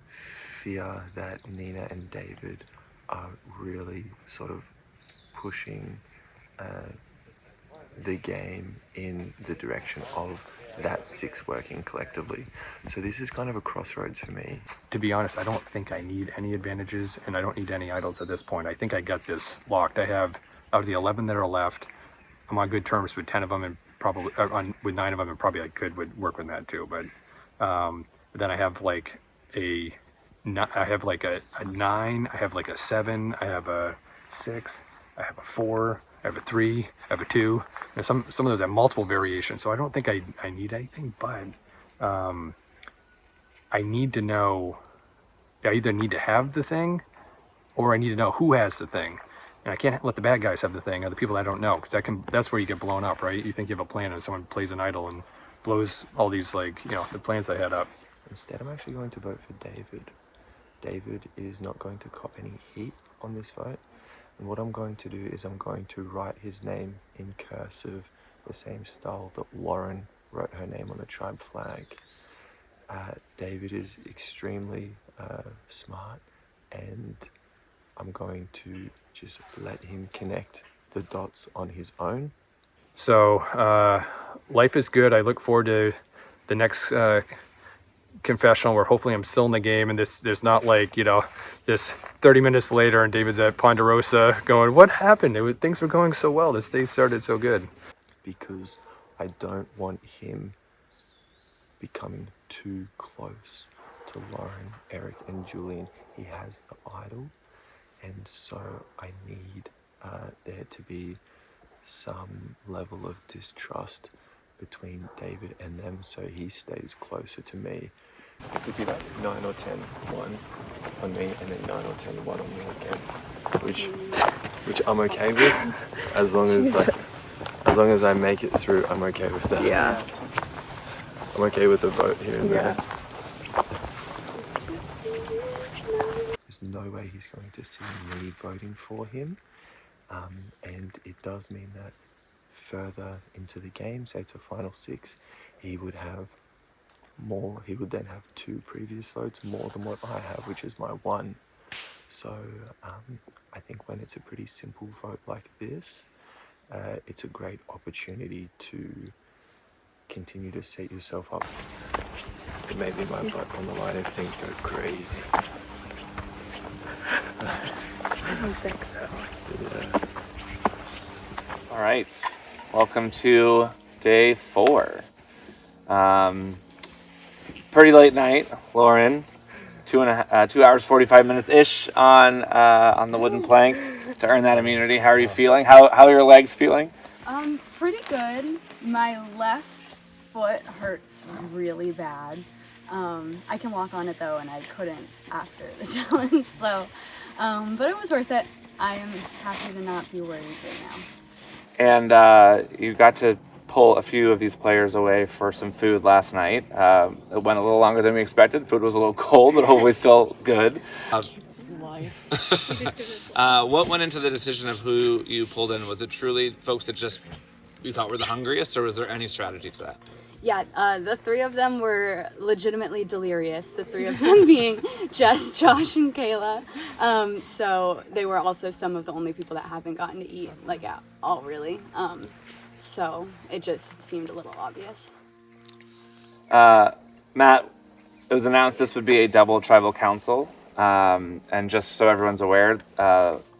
fear that Nina and David are really sort of pushing the game in the direction of that 6 working collectively. So this is kind of a crossroads for me. To be honest, I don't think I need any advantages, and I don't need any idols at this point. I think I got this locked. I have, out of the 11 that are left, I'm on good terms with 10 of them, and probably with 9 of them, and probably I could work with that too. But then I have like I have like a 9, I have like a 7, I have a 6, I have a 4, I have a 3, I have a 2. And some of those have multiple variations, so I don't think I need anything, but I need to know, I either need to have the thing, or I need to know who has the thing. And I can't let the bad guys have the thing, or the people I don't know, because that's where you get blown up, right? You think you have a plan, and someone plays an idol and blows all these, like, you know, the plans I had up. Instead, I'm actually going to vote for David. David is not going to cop any heat on this vote. And what I'm going to do is I'm going to write his name in cursive, the same style that Lauren wrote her name on the tribe flag. David is extremely smart and I'm going to just let him connect the dots on his own. So life is good. I look forward to the next confessional where hopefully I'm still in the game, and there's not like, this 30 minutes later and David's at Ponderosa going, what happened? Things were going so well. This day started so good. Because I don't want him becoming too close to Lauren, Eric, and Julian. He has the idol, and so I need there to be some level of distrust between David and them, so he stays closer to me. It could be like 9 or 10, 1 on me, and then 9 or 10, 1 on me again, which I'm okay with, as long as I make it through. I'm okay with that. Yeah. I'm okay with a vote here and there. There's no way he's going to see me voting for him, and it does mean that further into the game, say to final 6, he would have more. He would then have 2 previous votes, more than what I have, which is my 1. So I think when it's a pretty simple vote like this, it's a great opportunity to continue to set yourself up. It may be my butt on the line if things go crazy. I don't think so. Yeah. All right, welcome to day 4. Pretty late night, Lauren. 2 hours 45 minutes ish on the wooden plank to earn that immunity. How are you feeling? How are your legs feeling? Pretty good. My left foot hurts really bad. I can walk on it though, and I couldn't after the challenge. So, but it was worth it. I am happy to not be worried right now. And you got to pull a few of these players away for some food last night. It went a little longer than we expected. Food was a little cold, but hopefully still good. What went into the decision of who you pulled in? Was it truly folks that just you thought were the hungriest, or was there any strategy to that? Yeah, the 3 of them were legitimately delirious. The 3 of them being Jess, Josh, and Kayla. So they were also some of the only people that haven't gotten to eat, like at all, really. So it just seemed a little obvious. Matt, it was announced this would be a double tribal council, and just so everyone's aware,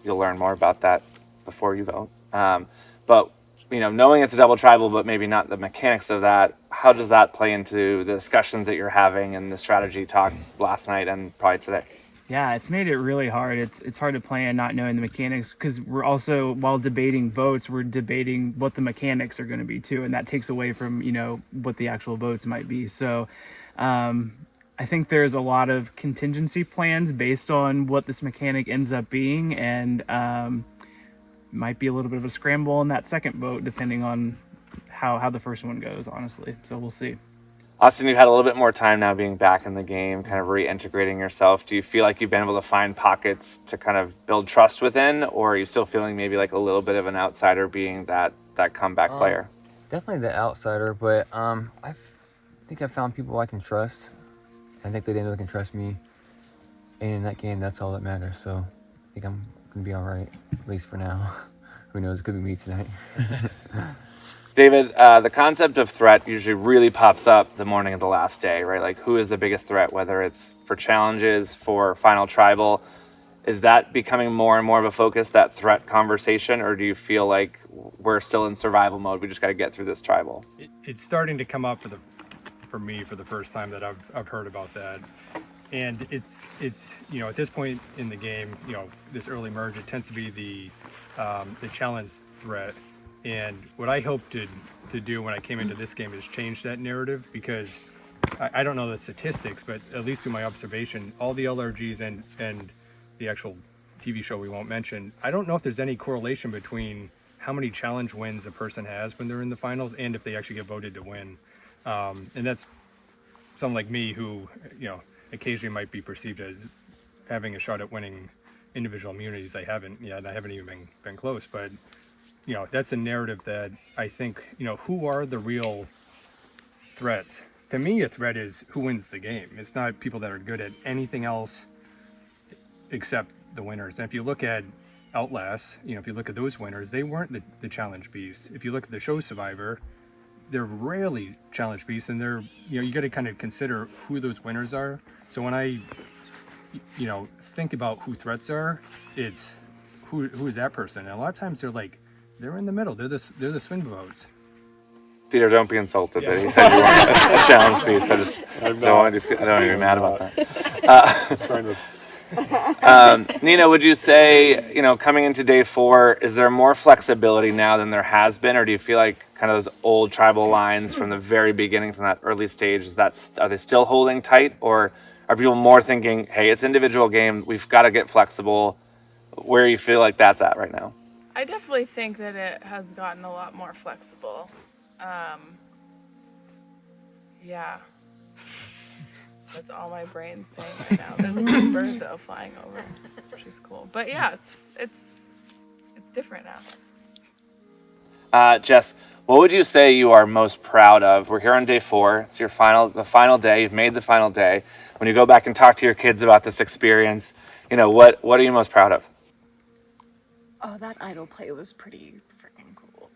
you'll learn more about that before you vote. But knowing it's a double tribal, but maybe not the mechanics of that, how does that play into the discussions that you're having and the strategy talk last night and probably today? Yeah, it's made it really hard. It's hard to plan not knowing the mechanics, because we're also, while debating votes, we're debating what the mechanics are going to be too, and that takes away from what the actual votes might be. So I think there's a lot of contingency plans based on what this mechanic ends up being, and might be a little bit of a scramble in that second vote depending on how the first one goes, honestly. So we'll see. Austin, you've had a little bit more time now being back in the game, kind of reintegrating yourself. Do you feel like you've been able to find pockets to kind of build trust within, or are you still feeling maybe like a little bit of an outsider being that comeback player? Definitely the outsider, but I think I found people I can trust. I think they know they can trust me. And in that game, that's all that matters. So I think I'm going to be all right, at least for now. Who knows? It could be me tonight. David, the concept of threat usually really pops up the morning of the last day, right? Like, who is the biggest threat, whether it's for challenges, for final tribal? Is that becoming more and more of a focus, that threat conversation, or do you feel like we're still in survival mode? We just got to get through this tribal. It's starting to come up for me for the first time that I've heard about that. And it's at this point in the game, this early merge, it tends to be the challenge threat. And what I hope to do when I came into this game is change that narrative, because I don't know the statistics, but at least through my observation, all the LRGs and the actual TV show we won't mention, I don't know if there's any correlation between how many challenge wins a person has when they're in the finals and if they actually get voted to win. And that's someone like me who, occasionally might be perceived as having a shot at winning individual immunities. I haven't even been close, but that's a narrative that I think, who are the real threats? To me, a threat is who wins the game. It's not people that are good at anything else except the winners. And if you look at Outlast, if you look at those winners, they weren't the challenge beasts. If you look at the show Survivor, they're rarely challenge beasts, and they're you got to kind of consider who those winners are. So when I think about who threats are, it's who is that person. And a lot of times they're in the middle. They're the swing votes. Peter, don't be insulted that he said you weren't a challenge piece. I don't want you to be mad about that. Nina, would you say, coming into day 4, is there more flexibility now than there has been, or do you feel like kind of those old tribal lines from the very beginning, from that early stage, are they still holding tight, or are people more thinking, hey, it's individual game, we've got to get flexible? Where do you feel like that's at right now? I definitely think that it has gotten a lot more flexible. Yeah. That's all my brain's saying right now. There's a big bird though flying over, which is cool. But yeah, it's different now. Jess, what would you say you are most proud of? We're here on day 4. It's the final day. You've made the final day. When you go back and talk to your kids about this experience, what are you most proud of? Oh, that idol play was pretty freaking cool.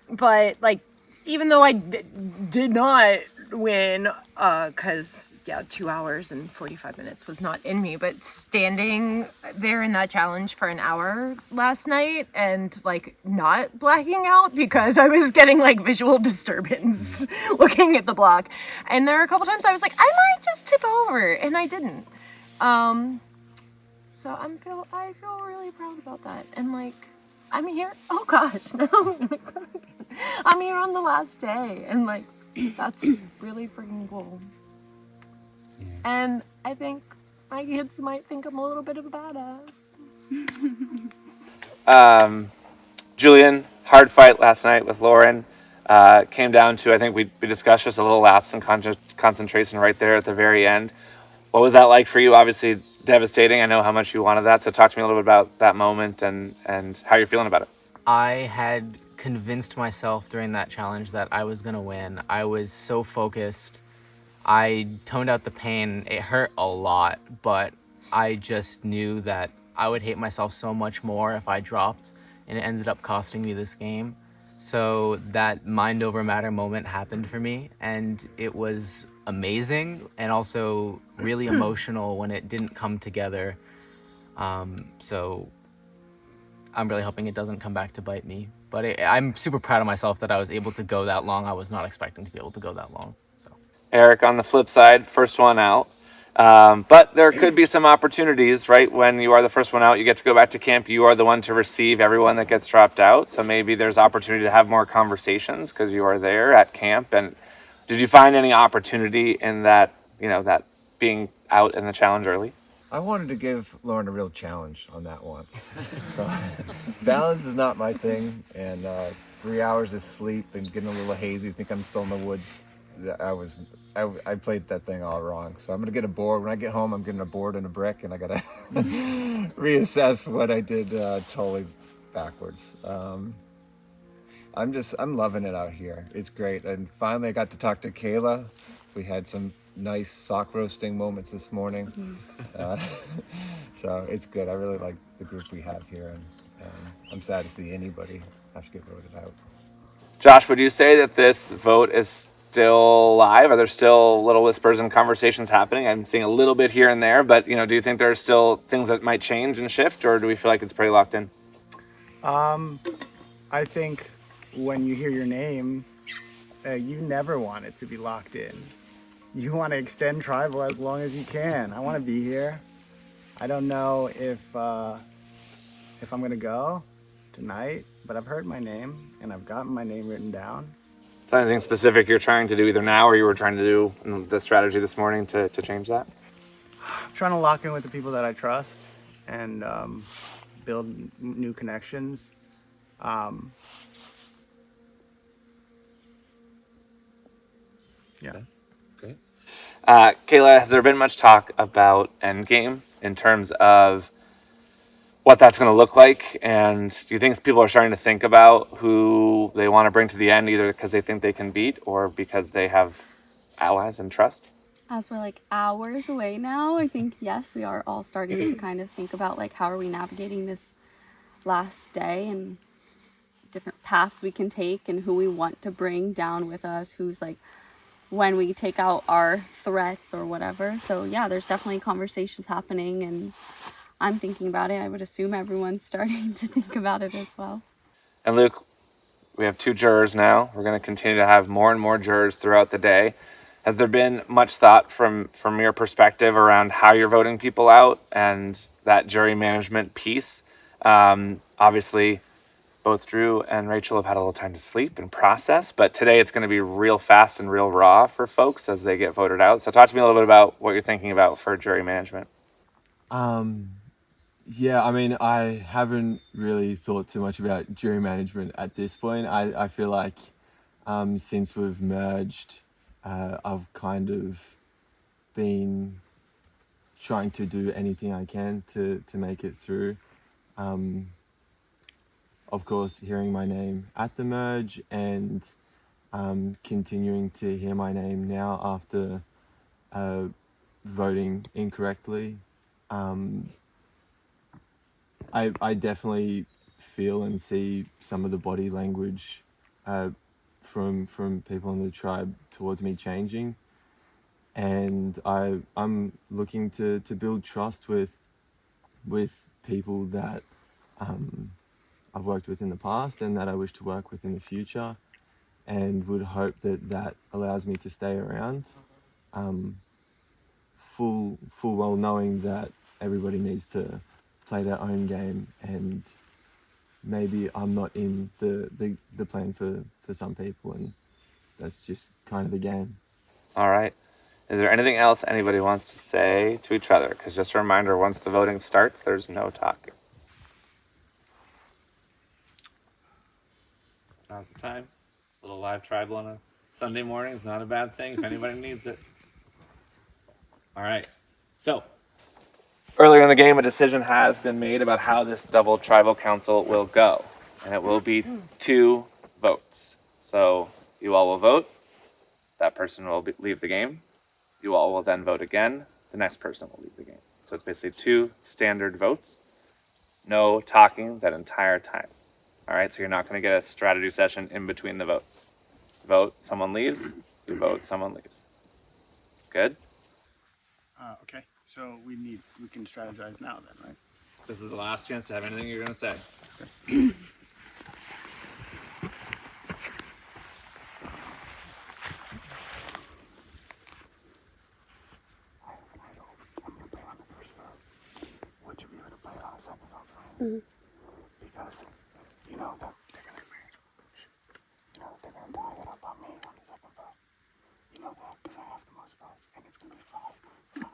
But even though I did not win, 2 hours and 45 minutes was not in me, but standing there in that challenge for an hour last night and not blacking out because I was getting visual disturbance looking at the block. And there were a couple times I was like, I might just tip over, and I didn't. So I feel really proud about that. And I'm here. Oh gosh, no, I'm here on the last day, and that's really freaking cool. And I think my kids might think I'm a little bit of a badass. Julian, hard fight last night with Lauren. Came down to, I think we discussed just a little lapse in concentration right there at the very end. What was that like for you? Obviously devastating. I know how much you wanted that. So talk to me a little bit about that moment and how you're feeling about it. I had convinced myself during that challenge that I was going to win. I was so focused. I toned out the pain. It hurt a lot, but I just knew that I would hate myself so much more if I dropped, and it ended up costing me this game. So that mind over matter moment happened for me, and it was amazing and also really emotional when it didn't come together. So I'm really hoping it doesn't come back to bite me. But I'm super proud of myself that I was able to go that long. I was not expecting to be able to go that long. So, Eric, on the flip side, first one out. But there could be some opportunities, right? When you are the first one out, you get to go back to camp. You are the one to receive everyone that gets dropped out. So maybe there's opportunity to have more conversations because you are there at camp. And did you find any opportunity in that, that being out in the challenge early? I wanted to give Lauren a real challenge on that one. So, balance is not my thing, and 3 hours of sleep and getting a little hazy, think I'm still in the woods. I played that thing all wrong. So I'm gonna get a board. When I get home, I'm getting a board and a brick, and I gotta reassess what I did totally backwards. I'm loving it out here. It's great. And finally I got to talk to Kayla. We had some nice sock roasting moments this morning. So it's good. I really like the group we have here, and I'm sad to see anybody have to get voted out. Josh, would you say that this vote is still live? Are there still little whispers and conversations happening? I'm seeing a little bit here and there, but do you think there are still things that might change and shift, or do we feel like it's pretty locked in? I think when you hear your name, you never want it to be locked in. You want to extend tribal as long as you can. I want to be here. I don't know if I'm gonna go tonight, but I've heard my name and I've gotten my name written down. Is there anything specific you're trying to do either now or you were trying to do in the strategy this morning to change that? I'm trying to lock in with the people that I trust and build new connections. Yeah. Okay. Kayla, has there been much talk about Endgame in terms of what that's going to look like? And do you think people are starting to think about who they want to bring to the end, either because they think they can beat or because they have allies and trust? as we're like hours away now, I think, yes, we are all starting to kind of think about like how are we navigating this last day and different paths we can take and who we want to bring down with us, who's like when we take out our threats or whatever. So yeah, there's definitely conversations happening and I'm thinking about it. I would assume everyone's starting to think about it as well. And Luke, we have 2 jurors now. We're going to continue to have more and more jurors throughout the day. Has there been much thought from your perspective around how you're voting people out and that jury management piece? Obviously, both Drew and Rachel have had a little time to sleep and process, but today it's going to be real fast and real raw for folks as they get voted out. So talk to me a little bit about what you're thinking about for jury management. Yeah, I mean, I haven't really thought too much about jury management at this point. I feel like since we've merged, I've kind of been trying to do anything I can to make it through. Of course, hearing my name at the merge and continuing to hear my name now after voting incorrectly. I definitely feel and see some of the body language from people in the tribe towards me changing, and I'm looking to build trust with people that I've worked with in the past and that I wish to work with in the future, and would hope that that allows me to stay around, full well knowing that everybody needs to play their own game, and maybe I'm not in the plan for some people, and that's just kind of the game. All right. Is there anything else anybody wants to say to each other? Because just a reminder, once the voting starts, there's no talking. Now's the time. A little live tribal on a Sunday morning is not a bad thing if anybody needs it. All right. So, earlier in the game, a decision has been made about how this double tribal council will go. And it will be 2 votes. So, you all will vote. That person will leave the game. You all will then vote again. The next person will leave the game. So it's basically 2 standard votes. No talking that entire time. All right, so you're not going to get a strategy session in between the votes. Vote, someone leaves. You vote, someone leaves. Good? Okay, so we can strategize now then, right? This is the last chance to have anything you're going to say. Okay. Would you be able to play it on a second vote? Mm-hmm. Because you know that they're gonna tie it up on me on the second vote. You know that because I have the most votes, and it's gonna be 5-5.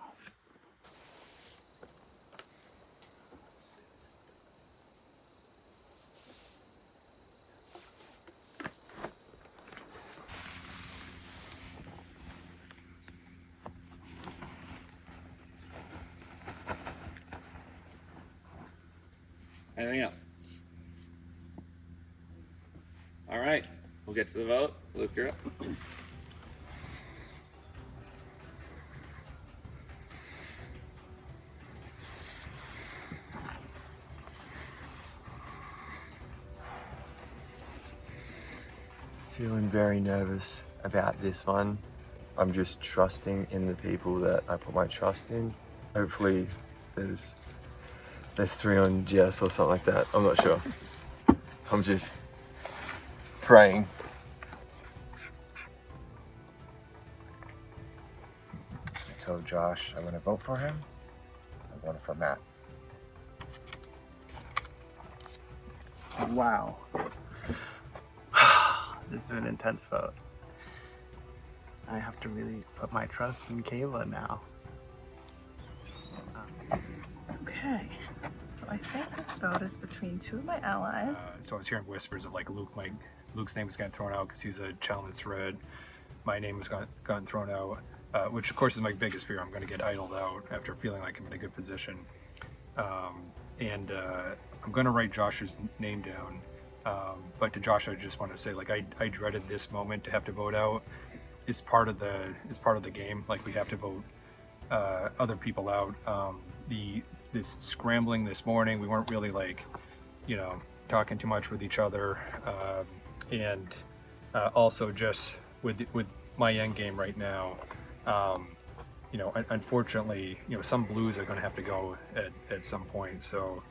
Anything else? All right, we'll get to the vote. Luke, you're up. Feeling very nervous about this one. I'm just trusting in the people that I put my trust in. Hopefully there's 3 on Jess or something like that. I'm not sure. I'm just praying. I told Josh I'm gonna vote for him. I'm voting for Matt. Wow. This is an intense vote. I have to really put my trust in Kayla now. Okay. So I think this vote is between 2 of my allies. So I was hearing whispers of like Luke's name was getting thrown out because he's a challenge thread. My name was gotten thrown out, which of course is my biggest fear. I'm going to get idled out after feeling like I'm in a good position. And I'm going to write Josh's name down. But to Josh, I just want to say, like, I dreaded this moment to have to vote out. is part of the game. Like, we have to vote other people out. This scrambling this morning, we weren't really like, you know, talking too much with each other, and also just with my end game right now. You know, unfortunately, you know, some blues are going to have to go at some point. So,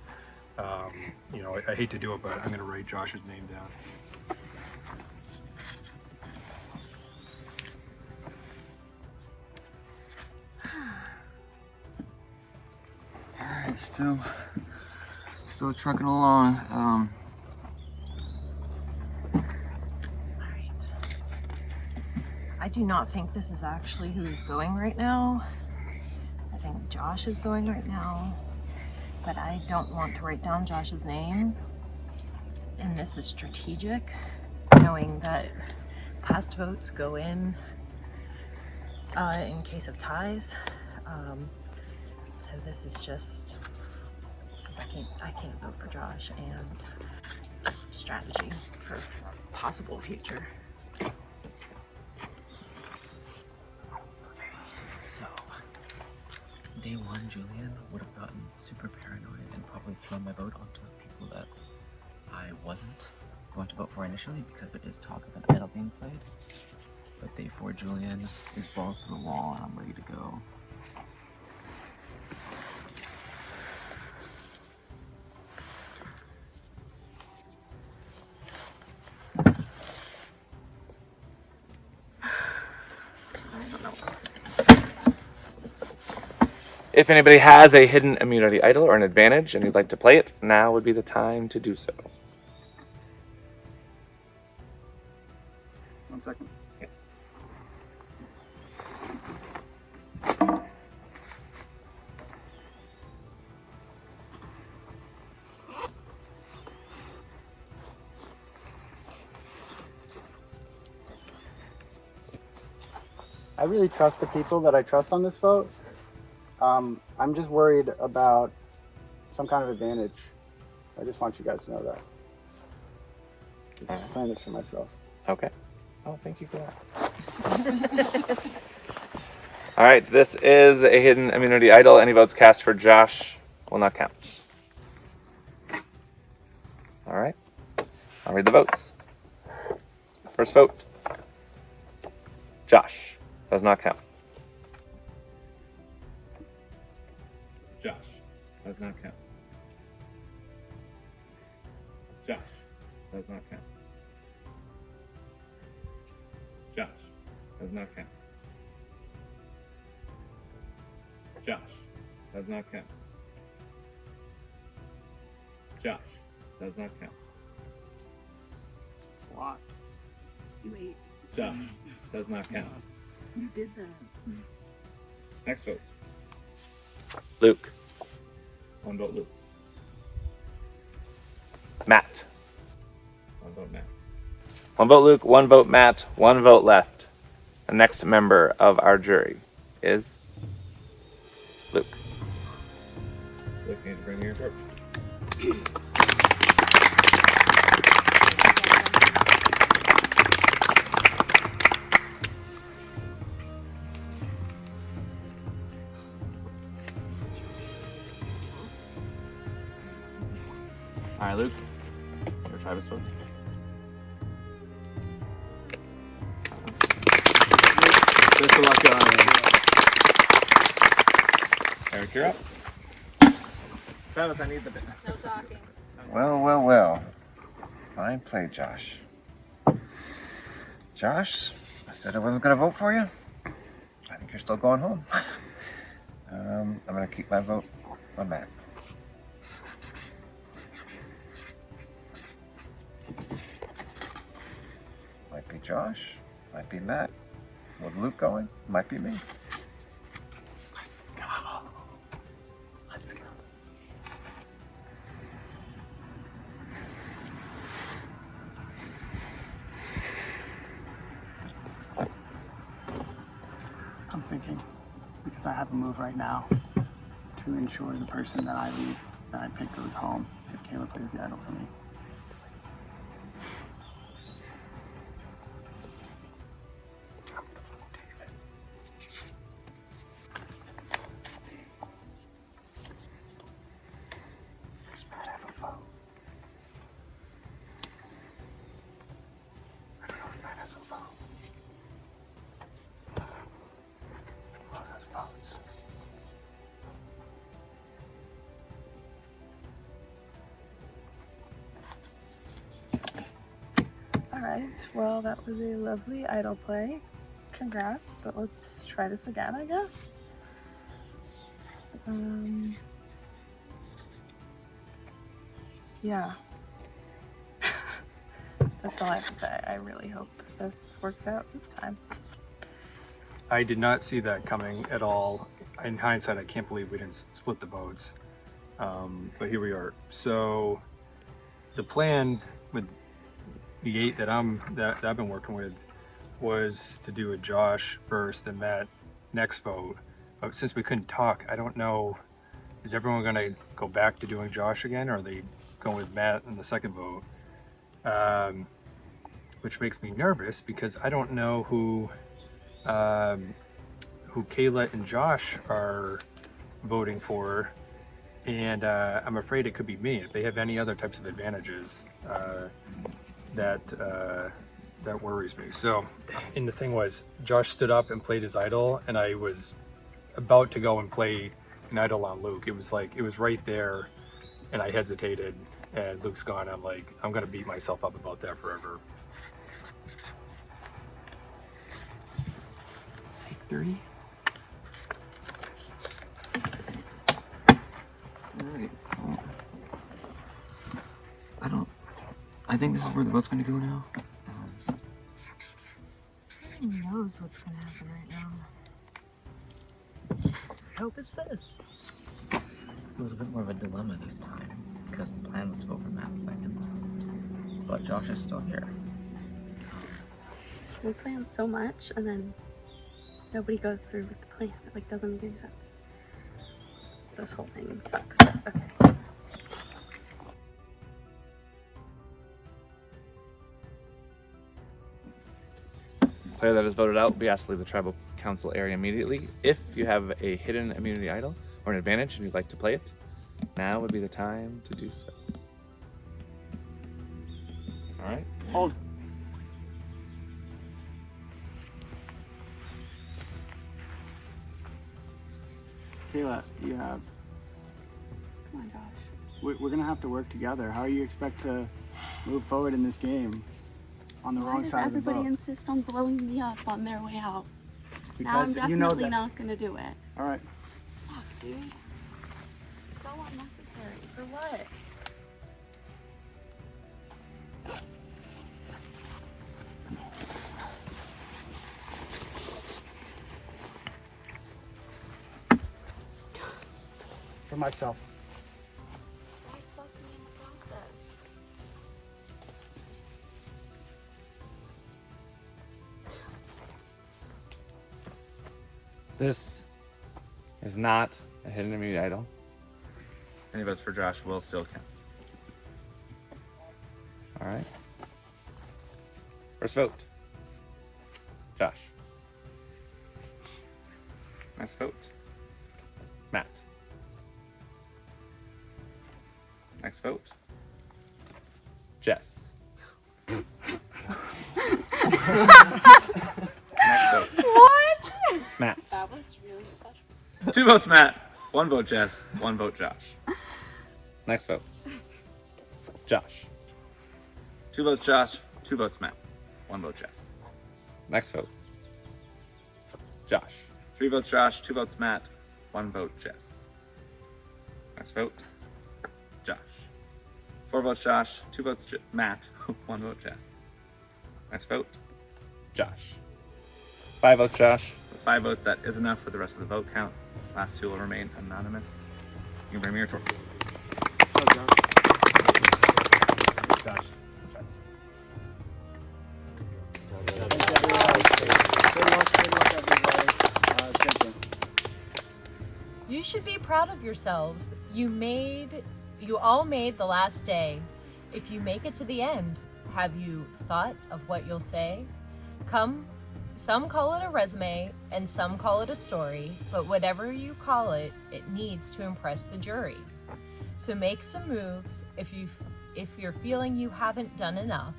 you know, I hate to do it, but I'm going to write Josh's name down. Alright, still trucking along. Alright. I do not think this is actually who is going right now. I think Josh is going right now, but I don't want to write down Josh's name. And this is strategic, knowing that past votes go in case of ties. So this is just because I can't vote for Josh, and just strategy for possible future. So, day one, Julian would have gotten super paranoid and probably thrown my vote onto people that I wasn't going to vote for initially, because there is talk of an idol being played. But day four, Julian is balls to the wall and I'm ready to go. If anybody has a hidden immunity idol or an advantage and you'd like to play it, now would be the time to do so. 1 second. Yeah. I really trust the people that I trust on this vote. I'm just worried about some kind of advantage. I just want you guys to know that. Just playing this for myself. Okay. Oh, thank you for that. All right, this is a hidden immunity idol. Any votes cast for Josh will not count. All right. I'll read the votes. First vote. Josh. Does not count. Josh. Does not count. Josh. Does not count. Josh. Does not count. Josh. Does not count. Josh. Does not count. It's a lot. Wait. Josh. Does not count. You did that. Next vote. Luke. One vote, Luke. Matt. One vote, Matt. One vote, Luke. One vote, Matt. One vote left. The next member of our jury is Luke. Luke, you need to bring me your torch. All right, Luke. Your tribe is vote. Best of luck on it. Eric, you're up. Travis, I need the bit. No talking. Well. Fine play, Josh. Josh, I said I wasn't going to vote for you. I think you're still going home. I'm going to keep my vote on Matt. Might be Josh, might be Matt. With Luke going, might be me. Let's go. Let's go. I'm thinking, because I have a move right now to ensure the person that I leave, that I pick, goes home if Kayla plays the idol for me. Does Matt have a vote? I don't know if Matt has a vote. Who else has votes? Alright, well, that was a lovely idol play. Congrats, but let's try this again, I guess. Yeah. That's all I have to say. I really hope this works out this time. I did not see that coming at all. In hindsight, I can't believe we didn't split the votes. But here we are. So the plan with the 8 that I've been working with was to do a Josh first and Matt next vote. But since we couldn't talk, I don't know, is everyone gonna go back to doing Josh again, or are they going with Matt in the second vote? Which makes me nervous because I don't know who Kayla and Josh are voting for, and I'm afraid it could be me if they have any other types of advantages. That worries me. So, and the thing was, Josh stood up and played his idol, and I was about to go and play an idol on Luke. It was right there, and I hesitated, and Luke's gone. I'm like, I'm gonna beat myself up about that forever. Take 3. Alright. Well, I think this is where the vote's gonna go now. Who knows what's gonna happen right now? I hope it's this. It was a bit more of a dilemma this time, because the plan was to vote for Matt second. But Josh is still here. We plan so much and then nobody goes through with the plan. It like doesn't make any sense. This whole thing sucks, but okay. Player that is voted out will be asked to leave the tribal council area immediately. If you have a hidden immunity idol or an advantage and you'd like to play it, now would be the time to do so. All right. Hold. Kayla, you have. Oh my gosh. We're gonna have to work together. How do you expect to move forward in this game on the Why wrong does side of the boat? everybody insist on blowing me up on their way out? Now I'm Because definitely you know that. not gonna do it. All right. Fuck, dude. So unnecessary. For what? For myself. Why fuck me in the process? This is not a hidden immunity idol. Any votes for Josh will still count. All right. First vote. Josh. Next vote. Matt. Next vote. Jess. Next vote. What? Matt. That was really special. 2 votes Matt, 1 vote Jess, 1 vote Josh. Next vote. Josh. 2 votes Josh, 2 votes Matt, 1 vote Jess. Next vote. Josh. 3 votes Josh, 2 votes Matt, 1 vote Jess. Next vote. Josh. 4 votes Josh, 2 votes Matt, 1 vote Jess. Next vote. Josh. 5 votes Josh. With 5 votes, that is enough for the rest of the vote count. Last 2 will remain anonymous. You can bring me your torch. Josh. You should be proud of yourselves. You all made the last day. If you make it to the end, have you thought of what you'll say? Come Some call it a resume and some call it a story, but whatever you call it, it needs to impress the jury. So make some moves if you're feeling you haven't done enough,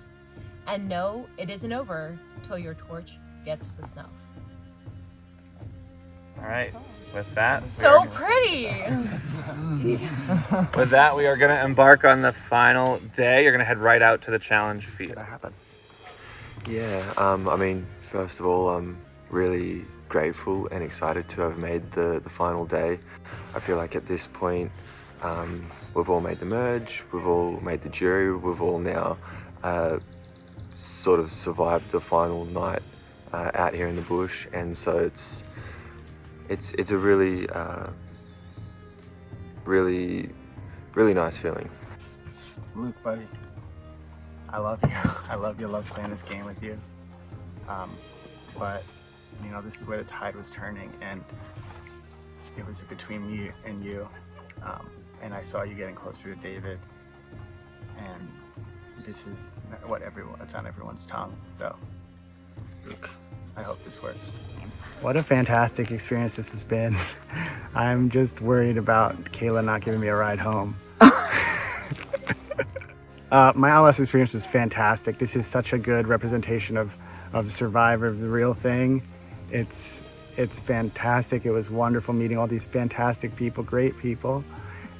and know it isn't over till your torch gets the snuff. All right. With that, So pretty. With that, we are going to embark on the final day. You're going to head right out to the challenge field. What's going to happen? Yeah, I mean, first of all, I'm really grateful and excited to have made the final day. I feel like at this point, we've all made the merge, we've all made the jury, we've all now sort of survived the final night out here in the bush, and so it's a really really nice feeling. Luke, buddy, I love you. I love playing this game with you. But you know, this is where the tide was turning, and it was between me and you. And I saw you getting closer to David, and this is it's on everyone's tongue. So, Luke, I hope this works. What a fantastic experience this has been. I'm just worried about Kayla not giving me a ride home. My Outlast experience was fantastic. This is such a good representation of Survivor, the real thing. It's fantastic. It was wonderful meeting all these fantastic people, great people,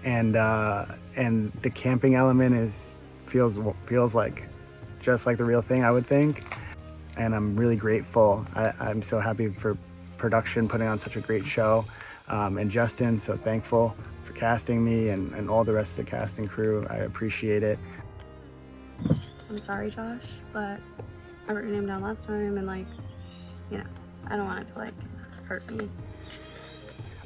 and the camping element feels like just like the real thing, I would think. And I'm really grateful. I'm so happy for production putting on such a great show, and Justin, so thankful for casting me and all the rest of the cast and crew. I appreciate it. I'm sorry, Josh, but I wrote your name down last time, and I don't want it to hurt me.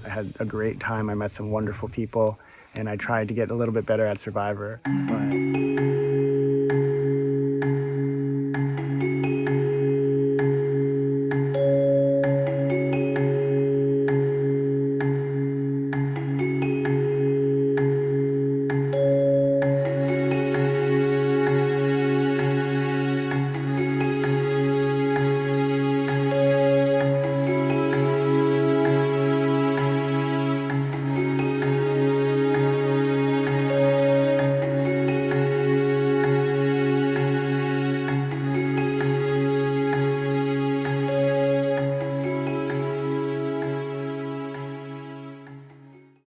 I had a great time. I met some wonderful people, and I tried to get a little bit better at Survivor, but